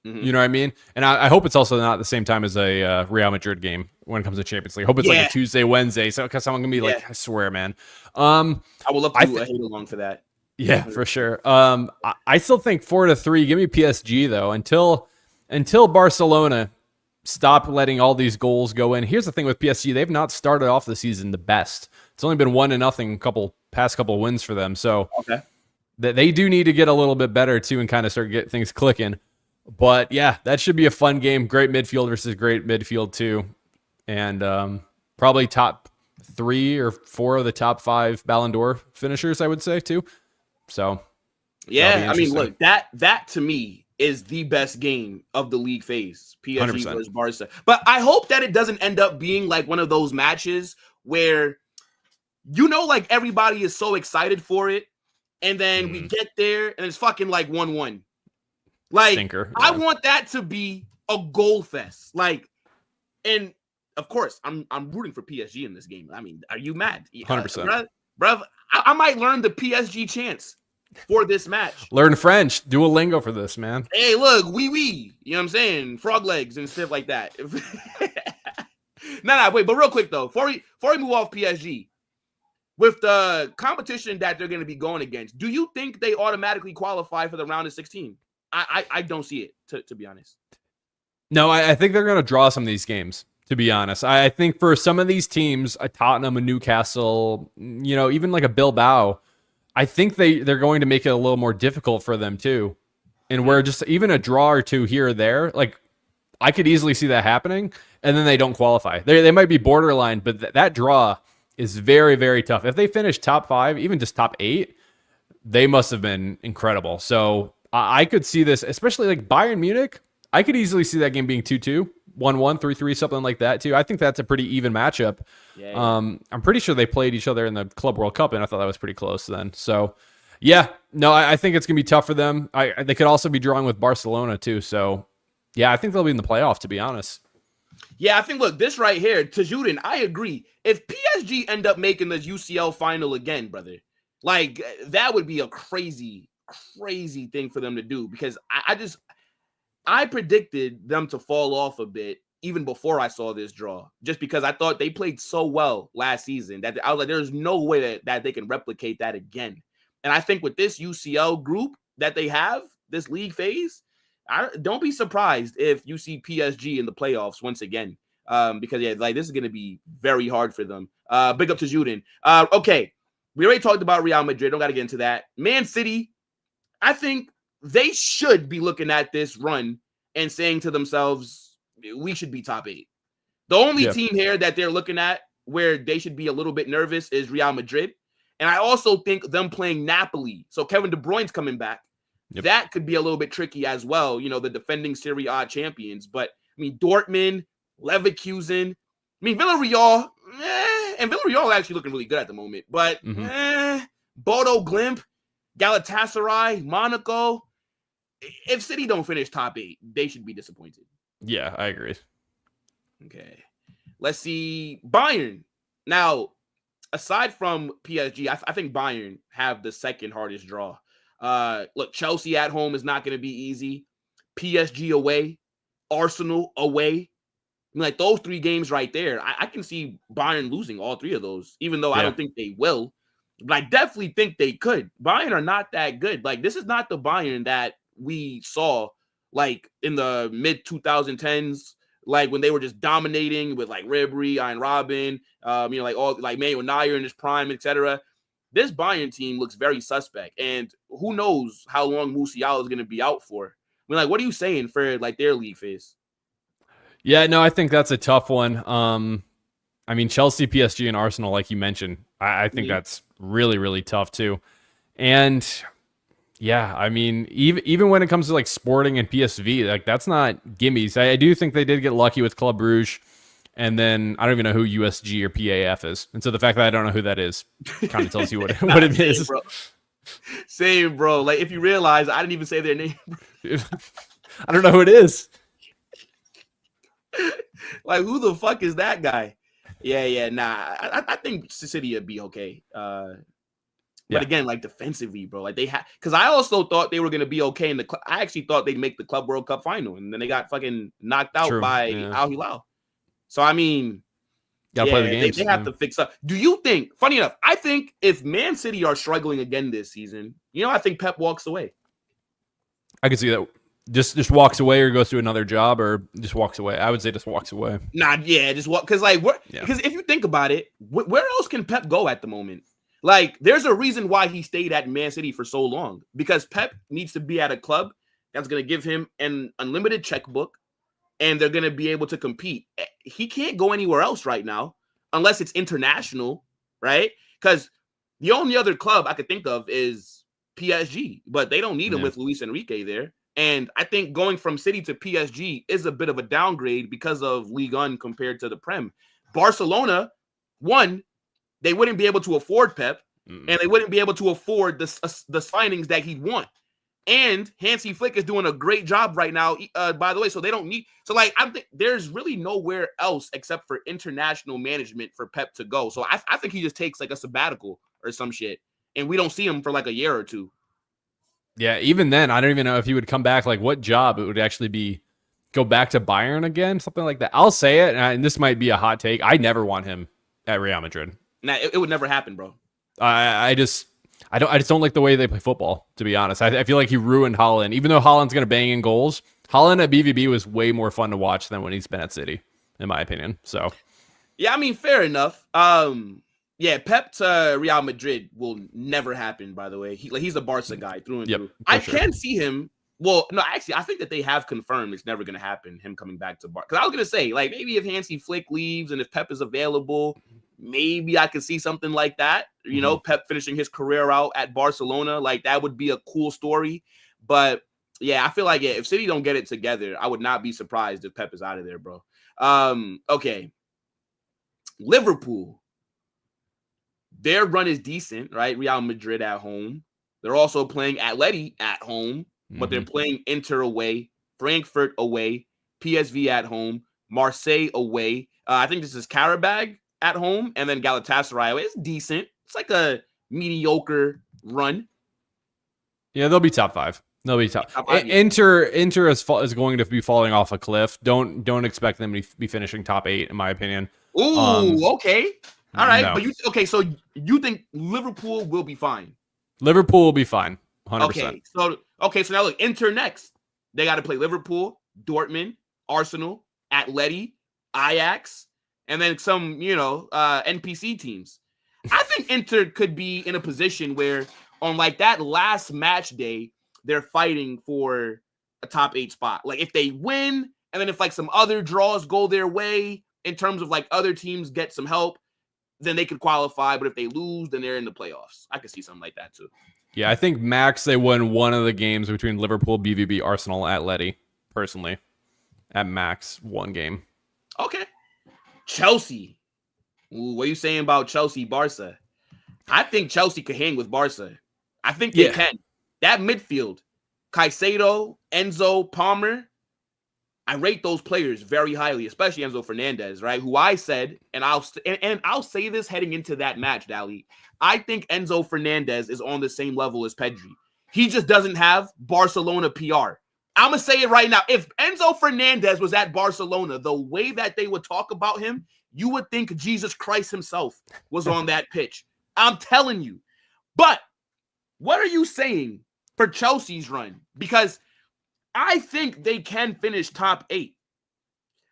You know what I mean? And I hope it's also not at the same time as a Real Madrid game when it comes to Champions League. I hope it's a Tuesday, Wednesday. So because someone can be I swear, man. I would love to do a hate along for that. Yeah, for sure. I still think 4-3. Give me PSG though until Barcelona stop letting all these goals go in. Here's the thing with PSG: they've not started off the season the best. It's only been 1-0 past couple wins for them. So they do need to get a little bit better too and kind of start get things clicking. But yeah, that should be a fun game. Great midfield versus great midfield too, and probably top 3 or 4 of the top 5 Ballon d'Or finishers, I would say too. So yeah, I mean, look, that to me is the best game of the league phase, PSG 100%. versus Barca. But I hope that it doesn't end up being like one of those matches where, like everybody is so excited for it, and then we get there and it's fucking like 1-1. Like, Stinker, I want that to be a goal fest. Like, and of course, I'm rooting for PSG in this game. I mean, are you mad? 100%. Bruh, I might learn the PSG chants for this match. Learn French. Duolingo for this, man. Hey, look, wee. You know what I'm saying? Frog legs and stuff like that. Wait. But real quick, though, before we move off PSG, with the competition that they're going to be going against, do you think they automatically qualify for the round of 16? I don't see it, to be honest. No, I think they're going to draw some of these games, to be honest. I think for some of these teams, a Tottenham, a Newcastle, even like a Bilbao, I think they're going to make it a little more difficult for them too. And where just even a draw or two here or there, like I could easily see that happening, and then they don't qualify. They might be borderline, but that draw is very, very tough. If they finish top 5, even just top 8, they must have been incredible. So I could see this, especially like Bayern Munich. I could easily see that game being 2-2. 1-1, 3-3, something like that too. I think that's a pretty even matchup. Yeah. I'm pretty sure they played each other in the Club World Cup, and I thought that was pretty close then. So, yeah, no, I think it's gonna be tough for them. They could also be drawing with Barcelona too. So, yeah, I think they'll be in the playoff, to be honest. Yeah, I think, look, this right here, Tajudin, I agree. If PSG end up making the UCL final again, brother, like that would be a crazy, crazy thing for them to do, because I predicted them to fall off a bit even before I saw this draw, just because I thought they played so well last season that I was like, there's no way that they can replicate that again. And I think with this UCL group that they have, this league phase, don't be surprised if you see PSG in the playoffs once again, because this is going to be very hard for them. Big up to Juden. Okay, we already talked about Real Madrid. Don't got to get into that. Man City, I think they should be looking at this run and saying to themselves, we should be top 8. The only team here that they're looking at where they should be a little bit nervous is Real Madrid. And I also think them playing Napoli. So Kevin De Bruyne's coming back. Yep. That could be a little bit tricky as well. The defending Serie A champions. But, I mean, Dortmund, Leverkusen. I mean, Villarreal. And Villarreal actually looking really good at the moment. But, Bodo Glimt, Galatasaray, Monaco. If City don't finish top 8, they should be disappointed. Yeah, I agree. Okay. Let's see. Bayern. Now, aside from PSG, I think Bayern have the second hardest draw. Look, Chelsea at home is not going to be easy. PSG away. Arsenal away. I mean, like those 3 games right there, I can see Bayern losing all 3 of those, even though I don't think they will. But I definitely think they could. Bayern are not that good. Like, this is not the Bayern that we saw like in the mid 2010s, like when they were just dominating with like Ribery, Ian Robin, like all like Manuel Neuer in his prime, etc. This Bayern team looks very suspect, and who knows how long Musiala is going to be out for. I mean, like, what are you saying for like their league phase? Yeah, no, I think that's a tough one. I mean, Chelsea, PSG, and Arsenal, like you mentioned, I think that's really, really tough too. And yeah, I mean, even when it comes to like Sporting and PSV, like that's not gimmies. I do think they did get lucky with Club Brugge, and then I don't even know who USG or PAF is, and so the fact that I don't know who that is kind of tells you what it is. Bro. Same, bro. Like if you realize I didn't even say their name. I don't know who it is. Like who the fuck is that guy? Yeah. Nah, I think City would be okay. But again, like defensively, bro, like they had, because I also thought they were gonna be okay in the. I actually thought they'd make the Club World Cup final, and then they got fucking knocked out by Al Hilal. So I mean, gotta play the games. They have to fix up. Do you think? Funny enough, I think if Man City are struggling again this season, I think Pep walks away. I could see that. Just walks away, or goes to another job, or just walks away. I would say just walks away. Just walk. Because because if you think about it, where else can Pep go at the moment? Like, there's a reason why he stayed at Man City for so long, because Pep needs to be at a club that's going to give him an unlimited checkbook, and they're going to be able to compete. He can't go anywhere else right now unless it's international, right? Because the only other club I could think of is PSG, but they don't need him with Luis Enrique there. And I think going from City to PSG is a bit of a downgrade because of Ligue 1 compared to the Prem. Barcelona, one, they wouldn't be able to afford Pep, and they wouldn't be able to afford the signings that he'd want. And Hansi Flick is doing a great job right now, by the way. So they don't need. So like I think there's really nowhere else except for international management for Pep to go. So I think he just takes like a sabbatical or some shit, and we don't see him for like a year or two. Yeah, even then, I don't even know if he would come back. Like, what job it would actually be? Go back to Bayern again, something like that. I'll say it, and this might be a hot take. I never want him at Real Madrid. Nah, it would never happen, bro. I just don't like the way they play football, to be honest. I feel like he ruined Haaland. Even though Haaland's going to bang in goals, Haaland at BVB was way more fun to watch than when he's been at City, in my opinion. So, yeah, I mean, fair enough. Yeah, Pep to Real Madrid will never happen, by the way. He's a Barca guy through and through. I can see him. Well, no, actually, I think that they have confirmed it's never going to happen, him coming back to Barca. Because I was going to say, like, maybe if Hansi Flick leaves and if Pep is available, maybe I could see something like that. You know, Pep finishing his career out at Barcelona. Like, that would be a cool story. But, yeah, I feel like if City don't get it together, I would not be surprised if Pep is out of there, bro. Okay. Liverpool. Their run is decent, right? Real Madrid at home. They're also playing Atleti at home, but they're playing Inter away, Frankfurt away, PSV at home, Marseille away. I think this is Karabag at home, and then Galatasaray away. It's decent. It's like a mediocre run. Yeah, they'll be top 5. They'll be top. Inter is going to be falling off a cliff. Don't expect them to be finishing top 8, in my opinion. Ooh, okay. All right, no. But so you think Liverpool will be fine? Liverpool will be fine, 100%. Okay, so now look, Inter next. They got to play Liverpool, Dortmund, Arsenal, Atleti, Ajax, and then some, NPC teams. I think Inter could be in a position where on like that last match day, they're fighting for a top 8 spot. Like if they win, and then if like some other draws go their way in terms of like other teams get some help, then they could qualify. But if they lose, then they're in the playoffs. I could see something like that too. Yeah, I think max they won one of the games between Liverpool, BVB, Arsenal, Atleti, personally. At max, one game. Okay. Chelsea. Ooh, what are you saying about Chelsea, Barca? I think Chelsea could hang with Barca. I think they can. That midfield, Caicedo, Enzo, Palmer, I rate those players very highly, especially Enzo Fernandez, right? Who I said, and I'll say this heading into that match, Dali. I think Enzo Fernandez is on the same level as Pedri. He just doesn't have Barcelona PR. I'm going to say it right now. If Enzo Fernandez was at Barcelona, the way that they would talk about him, you would think Jesus Christ himself was on that pitch. I'm telling you. But what are you saying for Chelsea's run? Because I think they can finish top 8.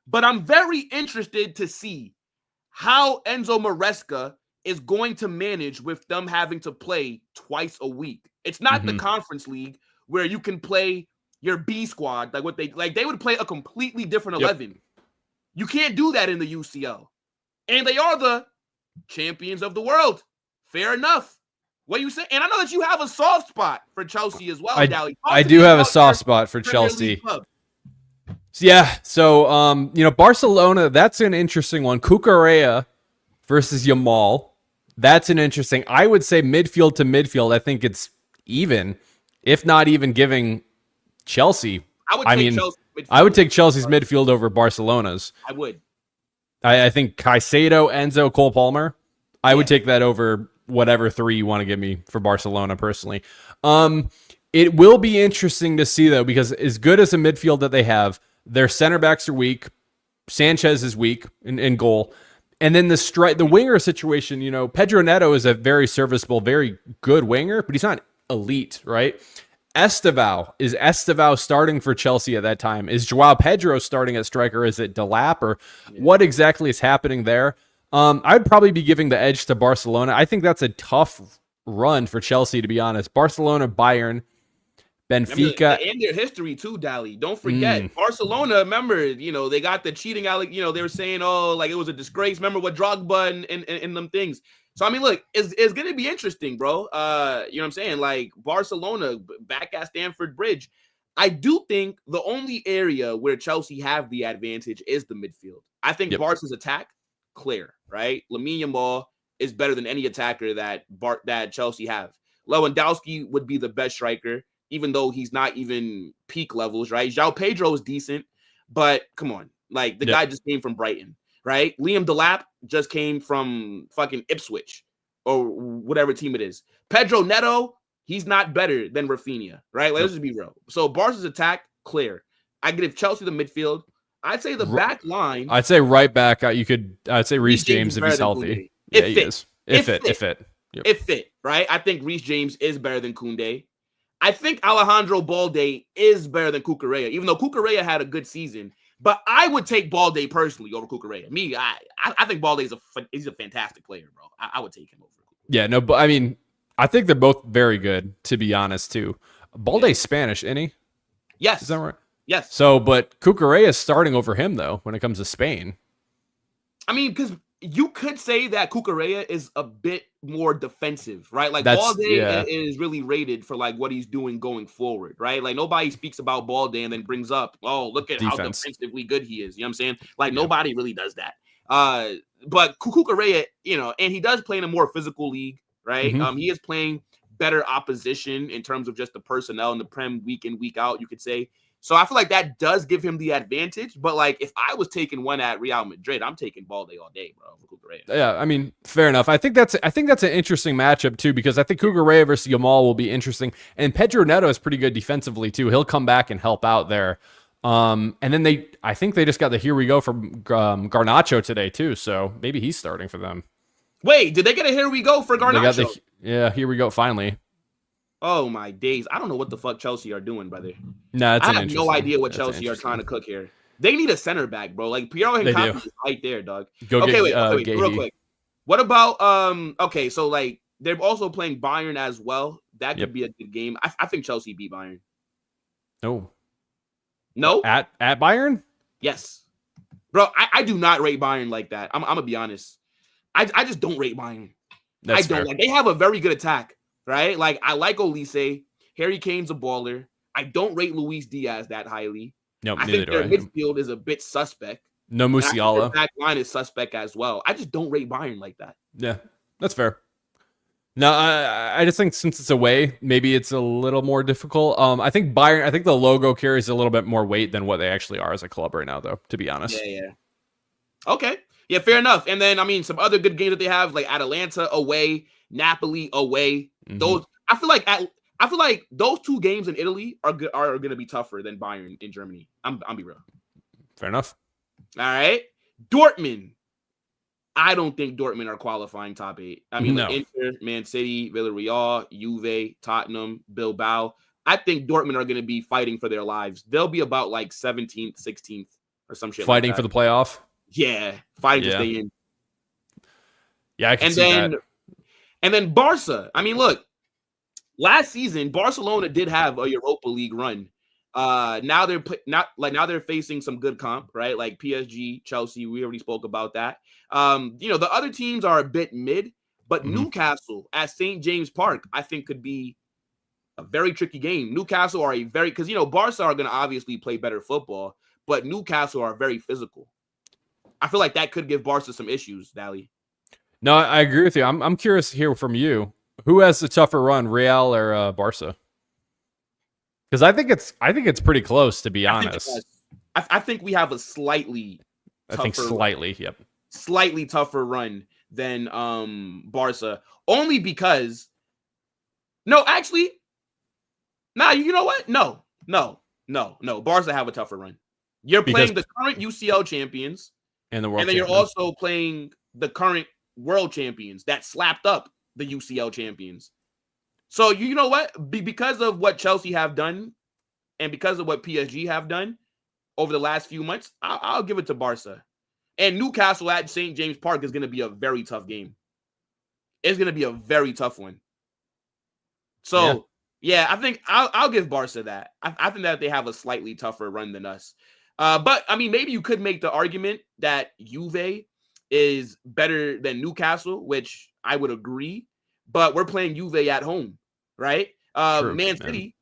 But I'm very interested to see how Enzo Maresca is going to manage with them having to play twice a week. It's not the Conference League where you can play your B squad, they would play a completely different 11. You can't do that in the UCL. And they are the champions of the world. Fair enough. What you say? And I know that you have a soft spot for Chelsea as well, Dally. I do have a soft spot for Chelsea. Yeah. So, Barcelona, that's an interesting one. Cucurella versus Yamal. That's an interesting. I would say midfield to midfield. I think it's even, if not even giving Chelsea. I would take Chelsea's midfield over Barcelona's. I would. I think Caicedo, Enzo, Cole Palmer. I would take that over whatever 3 you want to give me for Barcelona personally. It will be interesting to see though, because as good as a midfield that they have, their center backs are weak. Sanchez is weak in goal. And then the winger situation, Pedro Neto is a very serviceable, very good winger, but he's not elite, right? Is Estevao starting for Chelsea at that time? Is Joao Pedro starting at striker? Is it Delap or what exactly is happening there? I'd probably be giving the edge to Barcelona. I think that's a tough run for Chelsea, to be honest. Barcelona, Bayern, Benfica. And their history too, Dally. Don't forget. Barcelona, remember, they got the cheating, they were saying, it was a disgrace. Remember what Drogba and them things. So, I mean, look, it's going to be interesting, bro. You know what I'm saying? Like, Barcelona back at Stamford Bridge. I do think the only area where Chelsea have the advantage is the midfield. I think Barca's attack, clear, right? Lamine Yamal is better than any attacker that Chelsea have. Lewandowski would be the best striker, even though he's not even peak levels, right? João Pedro is decent, but come on. Like, the guy just came from Brighton, right? Liam Delap just came from fucking Ipswich or whatever team it is. Pedro Neto, he's not better than Rafinha, right? Let's just be real. So Barca's attack, clear. I give Chelsea the midfield. I'd say the back line. I'd say right back. I'd say Reece James if he's healthy. Yeah, he is. If fit. Yep. If fit, right? I think Reece James is better than Koundé. I think Alejandro Balde is better than Cucurella, even though Cucurella had a good season. But I would take Balde personally over Cucurella. I think Balde he's a fantastic player, bro. I would take him over. Yeah, no, but I mean, I think they're both very good, to be honest, too. Balde's Spanish, isn't he? Yes. Is that right? Yes. So, but Cucurella is starting over him, though, when it comes to Spain. I mean, because you could say that Cucurella is a bit more defensive, right? Like, Balde is really rated for, like, what he's doing going forward, right? Like, nobody speaks about Balde and then brings up, oh, look at how defensively good he is. You know what I'm saying? Like, nobody really does that. But Cucurella, and he does play in a more physical league, right? Mm-hmm. He is playing better opposition in terms of just the personnel in the Prem week in, week out, you could say. So I feel like that does give him the advantage. But, like, if I was taking one at Real Madrid, I'm taking Balde all day, bro. Yeah, I mean, fair enough. I think that's an interesting matchup, too, because I think Cucurella versus Yamal will be interesting. And Pedro Neto is pretty good defensively, too. He'll come back and help out there. And then I think they just got the here we go from Garnacho today, too. So maybe he's starting for them. Wait, did they get a here we go for Garnacho? Here we go, finally. Oh, my days. I don't know what the fuck Chelsea are doing, brother. No, I have no idea what Chelsea are trying to cook here. They need a center back, bro. Like, Piero Hincapié is right there, dog. Wait, real quick. What about, okay, so, like, they're also playing Bayern as well. That could be a good game. I think Chelsea beat Bayern. No? At Bayern? Yes. Bro, I do not rate Bayern like that. I'm going to be honest. I just don't rate Bayern. That's fair. Like, they have a very good attack. Right? Like, I like Olise. Harry Kane's a baller. I don't rate Luis Diaz that highly. Nope, I think their midfield is a bit suspect. No Musiala. Their back line is suspect as well. I just don't rate Bayern like that. Yeah, that's fair. No, I just think since it's away, maybe it's a little more difficult. I think the logo carries a little bit more weight than what they actually are as a club right now, though, to be honest. Yeah. Okay. Yeah, fair enough. And then, I mean, some other good games that they have, like Atalanta away, Napoli away. Mm-hmm. Those I feel like those two games in Italy are going to be tougher than Bayern in Germany. I'm be real. Fair enough. All right, Dortmund. I don't think Dortmund are qualifying top 8. I mean, like Inter, Man City, Villarreal, Juve, Tottenham, Bilbao. I think Dortmund are going to be fighting for their lives. They'll be about like 17th, 16th, or some shit. Fighting like for the playoff. Yeah, fighting to stay in. Yeah, I can see that. And then Barca. I mean, look, last season Barcelona did have a Europa League run. Now they're facing some good comp, right? Like PSG, Chelsea. We already spoke about that. The other teams are a bit mid, but Newcastle at St. James Park, I think, could be a very tricky game. Newcastle are because Barca are going to obviously play better football, but Newcastle are very physical. I feel like that could give Barca some issues, Dally. No, I agree with you. I'm curious to hear from you. Who has the tougher run, Real or Barca? Because I think it's pretty close, to be honest. I think we have a slightly tougher run than Barca. Only because you know what? No. Barca have a tougher run. You're playing the current UCL champions, and then you're also playing the current world champions that slapped up the UCL champions. So you know what? Because of what Chelsea have done and because of what PSG have done over the last few months, I'll give it to Barca. And Newcastle at St. James Park is going to be a very tough game. It's going to be a very tough one. So, yeah I think I'll give Barca that. I think that they have a slightly tougher run than us. But, I mean, maybe you could make the argument that Juve is better than Newcastle, which I would agree. But we're playing Juve at home, right? True, Man City,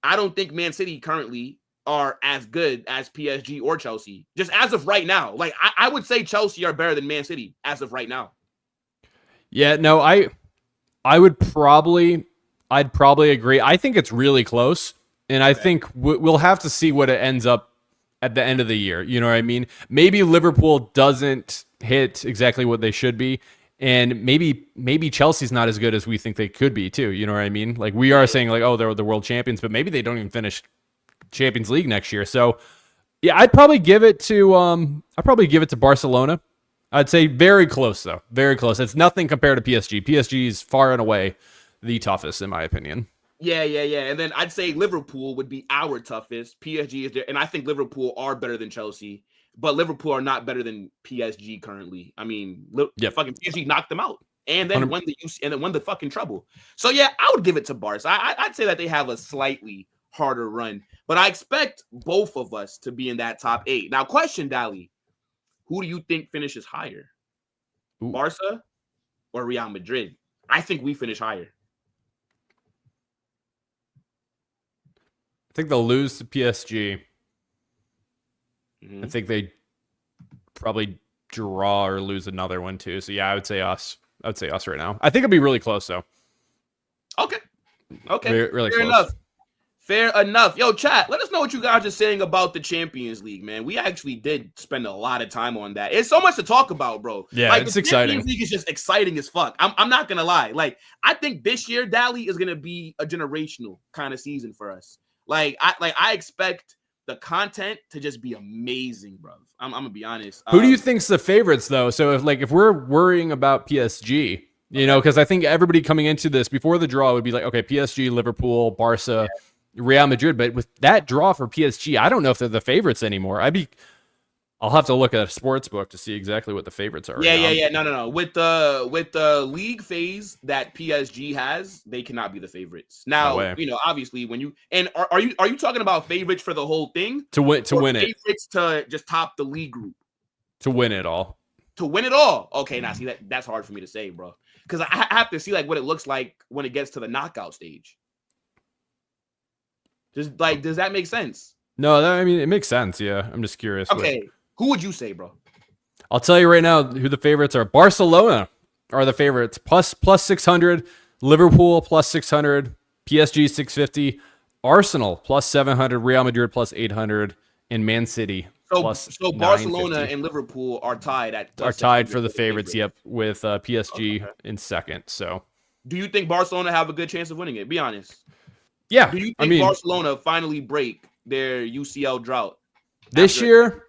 I don't think Man City currently are as good as PSG or Chelsea. Just as of right now. Like, I would say Chelsea are better than Man City as of right now. Yeah, no, I'd probably agree. I think it's really close, and I think we'll have to see what it ends up at the end of the year. You know what I mean? Maybe Liverpool doesn't hit exactly what they should be, and maybe Chelsea's not as good as we think they could be too. You know what I mean? Like, we are saying like, oh, they're the world champions, but maybe they don't even finish Champions League next year. So yeah, I'd probably give it to Barcelona. I'd say very close though. Very close. It's nothing compared to PSG. PSG is far and away the toughest in my opinion. Yeah. And then I'd say Liverpool would be our toughest. PSG is there, and I think Liverpool are better than Chelsea, but Liverpool are not better than PSG currently. I mean, fucking PSG knocked them out, and then won the fucking treble. So yeah, I would give it to Barca. I'd say that they have a slightly harder run, but I expect both of us to be in that top 8. Now, question, Dali, who do you think finishes higher, Barca or Real Madrid? I think we finish higher. I think they'll lose to PSG. Mm-hmm. I think they probably draw or lose another one too. So yeah, I would say us. I would say us right now. I think it'll be really close though. Okay. Really Fair close. Fair enough. Yo, chat, let us know what you guys are saying about the Champions League, man. We actually did spend a lot of time on that. It's so much to talk about, bro. Yeah, like, it's the exciting. Champions League is just exciting as fuck. I'm not going to lie. Like, I think this year, Dali, is going to be a generational kind of season for us. I expect the content to just be amazing, bro. I'm going to be honest. Who do you think's the favorites, though? So, if we're worrying about PSG, you know, because I think everybody coming into this before the draw would be like, okay, PSG, Liverpool, Barca, Real Madrid, but with that draw for PSG, I don't know if they're the favorites anymore. I'll have to look at a sports book to see exactly what the favorites are. Yeah. No. With the league phase that PSG has, they cannot be the favorites. Now, you know, obviously, when you are you talking about favorites for the whole thing to win it? Favorites to just top the league group to win it all. To win it all. Okay, now see that's hard for me to say, bro, because I have to see like what it looks like when it gets to the knockout stage. Just like, does that make sense? No, I mean, it makes sense. Yeah, I'm just curious. Okay, who would you say, bro? I'll tell you right now who the favorites are. Barcelona are the favorites, plus 600. Liverpool plus 600. PSG 650. Arsenal plus 700. Real Madrid plus 800. And Man City plus so Barcelona and Liverpool are tied for the favorites. Yep, with PSG in second. So, do you think Barcelona have a good chance of winning it? Be honest. Yeah. Do you think Barcelona finally break their UCL drought this year?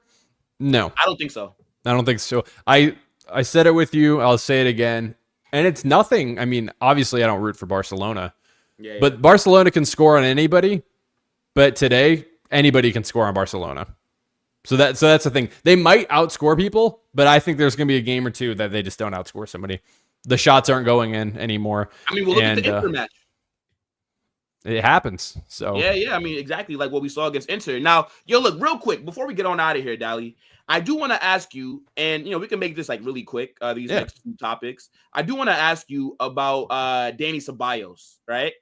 No. I don't think so. I don't think so. I said it with you. I'll say it again. And it's nothing. I mean, obviously, I don't root for Barcelona. Yeah. But Barcelona can score on anybody. But today, anybody can score on Barcelona. So that's the thing. They might outscore people, but I think there's going to be a game or two that they just don't outscore somebody. The shots aren't going in anymore. I mean, we'll look at the Inter match. It happens. So yeah. I mean, exactly like what we saw against Inter. Now, look, real quick before we get on out of here, Dali, I do want to ask you, and we can make this like really quick. These next two topics, I do want to ask you about Dani Ceballos, right?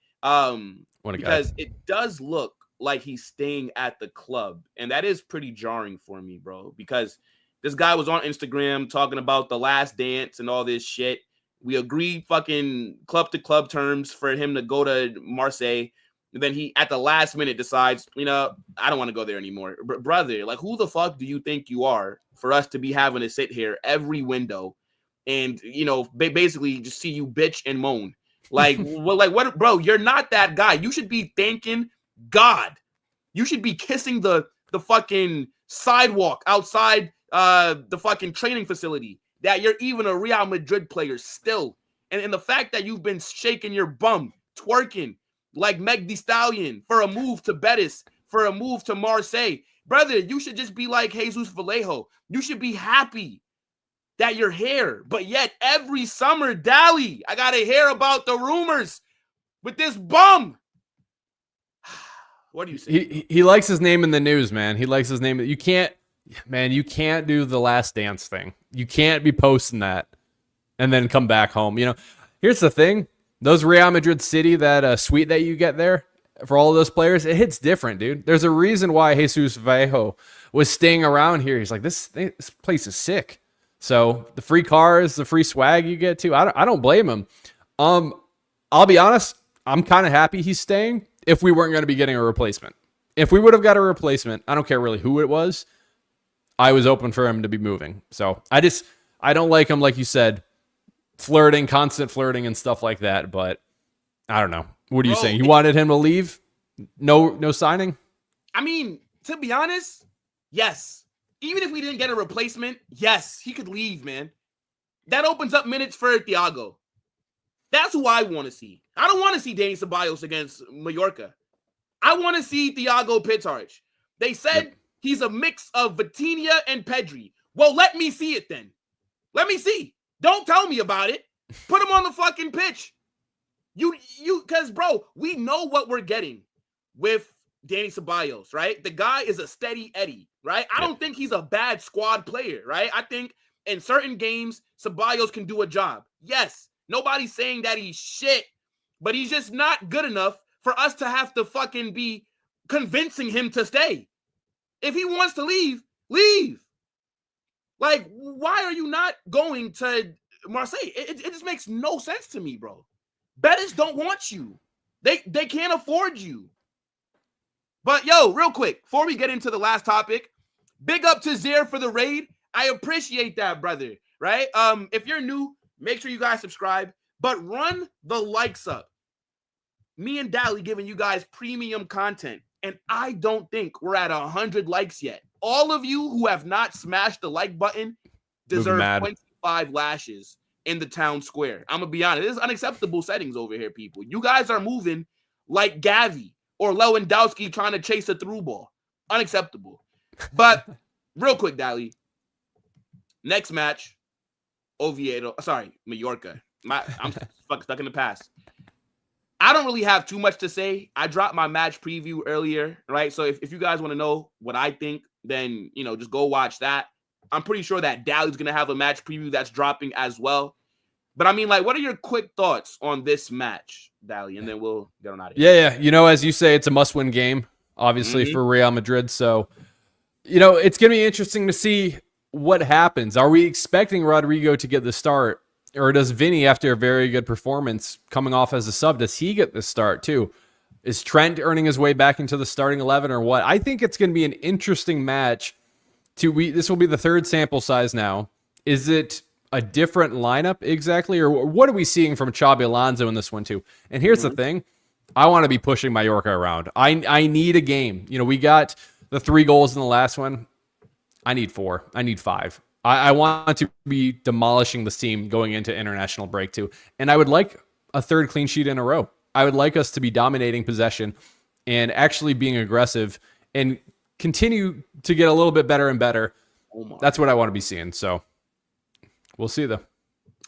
Because it does look like he's staying at the club, and that is pretty jarring for me, bro. Because this guy was on Instagram talking about the last dance and all this shit. We agreed fucking club to club terms for him to go to Marseille. And then he, at the last minute, decides, I don't want to go there anymore. Brother, like, who the fuck do you think you are for us to be having to sit here every window and, basically just see you bitch and moan? Like, what, bro, you're not that guy. You should be thanking God. You should be kissing the fucking sidewalk outside the fucking training facility that you're even a Real Madrid player still. And the fact that you've been shaking your bum, twerking like Meg Thee Stallion for a move to Betis, for a move to Marseille. Brother, you should just be like Jesus Vallejo. You should be happy that you're here. But yet every summer, Dali, I got to hear about the rumors with this bum. What do you say? He likes his name in the news, man. He likes his name. You can't do the last dance thing. You can't be posting that and then come back home. Here's the thing. Those Real Madrid City, that suite that you get there, for all of those players, it hits different, dude. There's a reason why Jesus Vallejo was staying around here. He's like, this place is sick. So the free cars, the free swag you get too, I don't blame him. I'll be honest, I'm kind of happy he's staying if we weren't going to be getting a replacement. If we would have got a replacement, I don't care really who it was, I was open for him to be moving. So I don't like him, like you said, constant flirting and stuff like that, but I don't know. What are you saying? You wanted him to leave? No signing? I mean, to be honest, yes. Even if we didn't get a replacement, yes, he could leave, man. That opens up minutes for Thiago. That's who I want to see. I don't want to see Dani Ceballos against Mallorca. I want to see Thiago Pittarch. They said he's a mix of Vitinha and Pedri. Well, let me see it then. Let me see. Don't tell me about it. Put him on the fucking pitch. Because, bro, we know what we're getting with Dani Ceballos, right? The guy is a steady Eddie, right? I don't think he's a bad squad player, right? I think in certain games, Ceballos can do a job. Yes, nobody's saying that he's shit, but he's just not good enough for us to have to fucking be convincing him to stay. If he wants to leave, leave. Like, why are you not going to Marseille? It just makes no sense to me, bro. Betis don't want you. They can't afford you. But, yo, real quick, before we get into the last topic, big up to Zaire for the raid. I appreciate that, brother, right? If you're new, make sure you guys subscribe, but run the likes up. Me and Dally giving you guys premium content, and I don't think we're at 100 likes yet. All of you who have not smashed the like button deserve 25 lashes in the town square. I'm going to be honest. This is unacceptable settings over here, people. You guys are moving like Gavi or Lewandowski trying to chase a through ball. Unacceptable. But real quick, Dally. Next match, Mallorca. I'm stuck in the past. I don't really have too much to say. I dropped my match preview earlier, right? So if you guys want to know what I think, then, just go watch that. I'm pretty sure that Dally's going to have a match preview that's dropping as well. But, I mean, like, what are your quick thoughts on this match, Dally? And then we'll get on out of here. Yeah. As you say, it's a must-win game, obviously, for Real Madrid. So, it's going to be interesting to see what happens. Are we expecting Rodrigo to get the start? Or does Vinny, after a very good performance coming off as a sub, does he get the start too? Is Trent earning his way back into the starting 11 or what? I think it's going to be an interesting match. This will be the third sample size now. Is it a different lineup exactly? Or what are we seeing from Xabi Alonso in this one too? And here's the thing. I want to be pushing Mallorca around. I need a game. We got the 3 goals in the last one. I need 4. I need 5. I want to be demolishing this team going into international break too. And I would like a 3rd clean sheet in a row. I would like us to be dominating possession and actually being aggressive and continue to get a little bit better and better. That's what I want to be seeing. So we'll see though.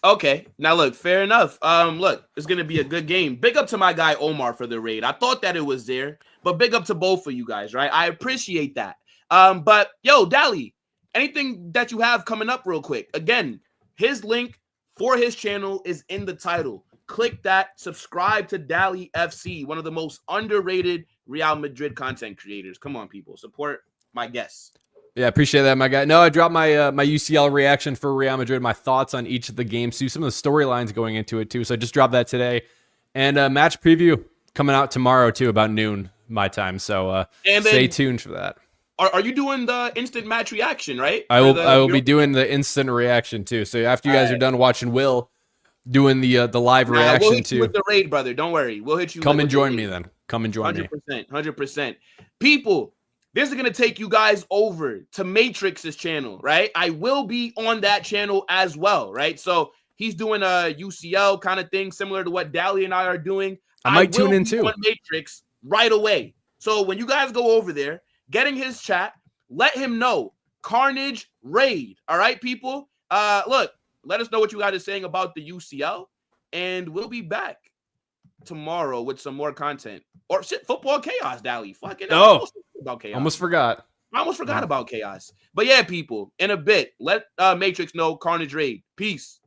Okay. Now look, fair enough. Look, it's going to be a good game. Big up to my guy Omar for the raid. I thought that it was there, but big up to both of you guys, right? I appreciate that. But yo, Dally, anything that you have coming up real quick? Again, his link for his channel is in the title. Click that. Subscribe to Dally FC, one of the most underrated Real Madrid content creators. Come on, people. Support my guests. Yeah, appreciate that, my guy. No, I dropped my my UCL reaction for Real Madrid, my thoughts on each of the games, too. Some of the storylines going into it, too. So I just dropped that today. And match preview coming out tomorrow, too, about noon my time. So stay tuned for that. Are you doing the instant match reaction, right? I will be doing the instant reaction too. So after you guys are done watching Will doing the live reaction we'll hit too. You with the raid, brother. Don't worry. We'll hit you. Come and join me then. Come and join me. 100%. People, this is going to take you guys over to Matrix's channel, right? I will be on that channel as well, right? So he's doing a UCL kind of thing similar to what Dally and I are doing. I might tune in too. On Matrix right away. So when you guys go over there, getting his chat, let him know. Carnage raid. All right, people? Look, let us know what you guys are saying about the UCL, and we'll be back tomorrow with some more content. Or shit, football chaos, Dally. Fucking about chaos. Almost forgot. I almost forgot about chaos. But yeah, people, in a bit, let Matrix know Carnage raid. Peace.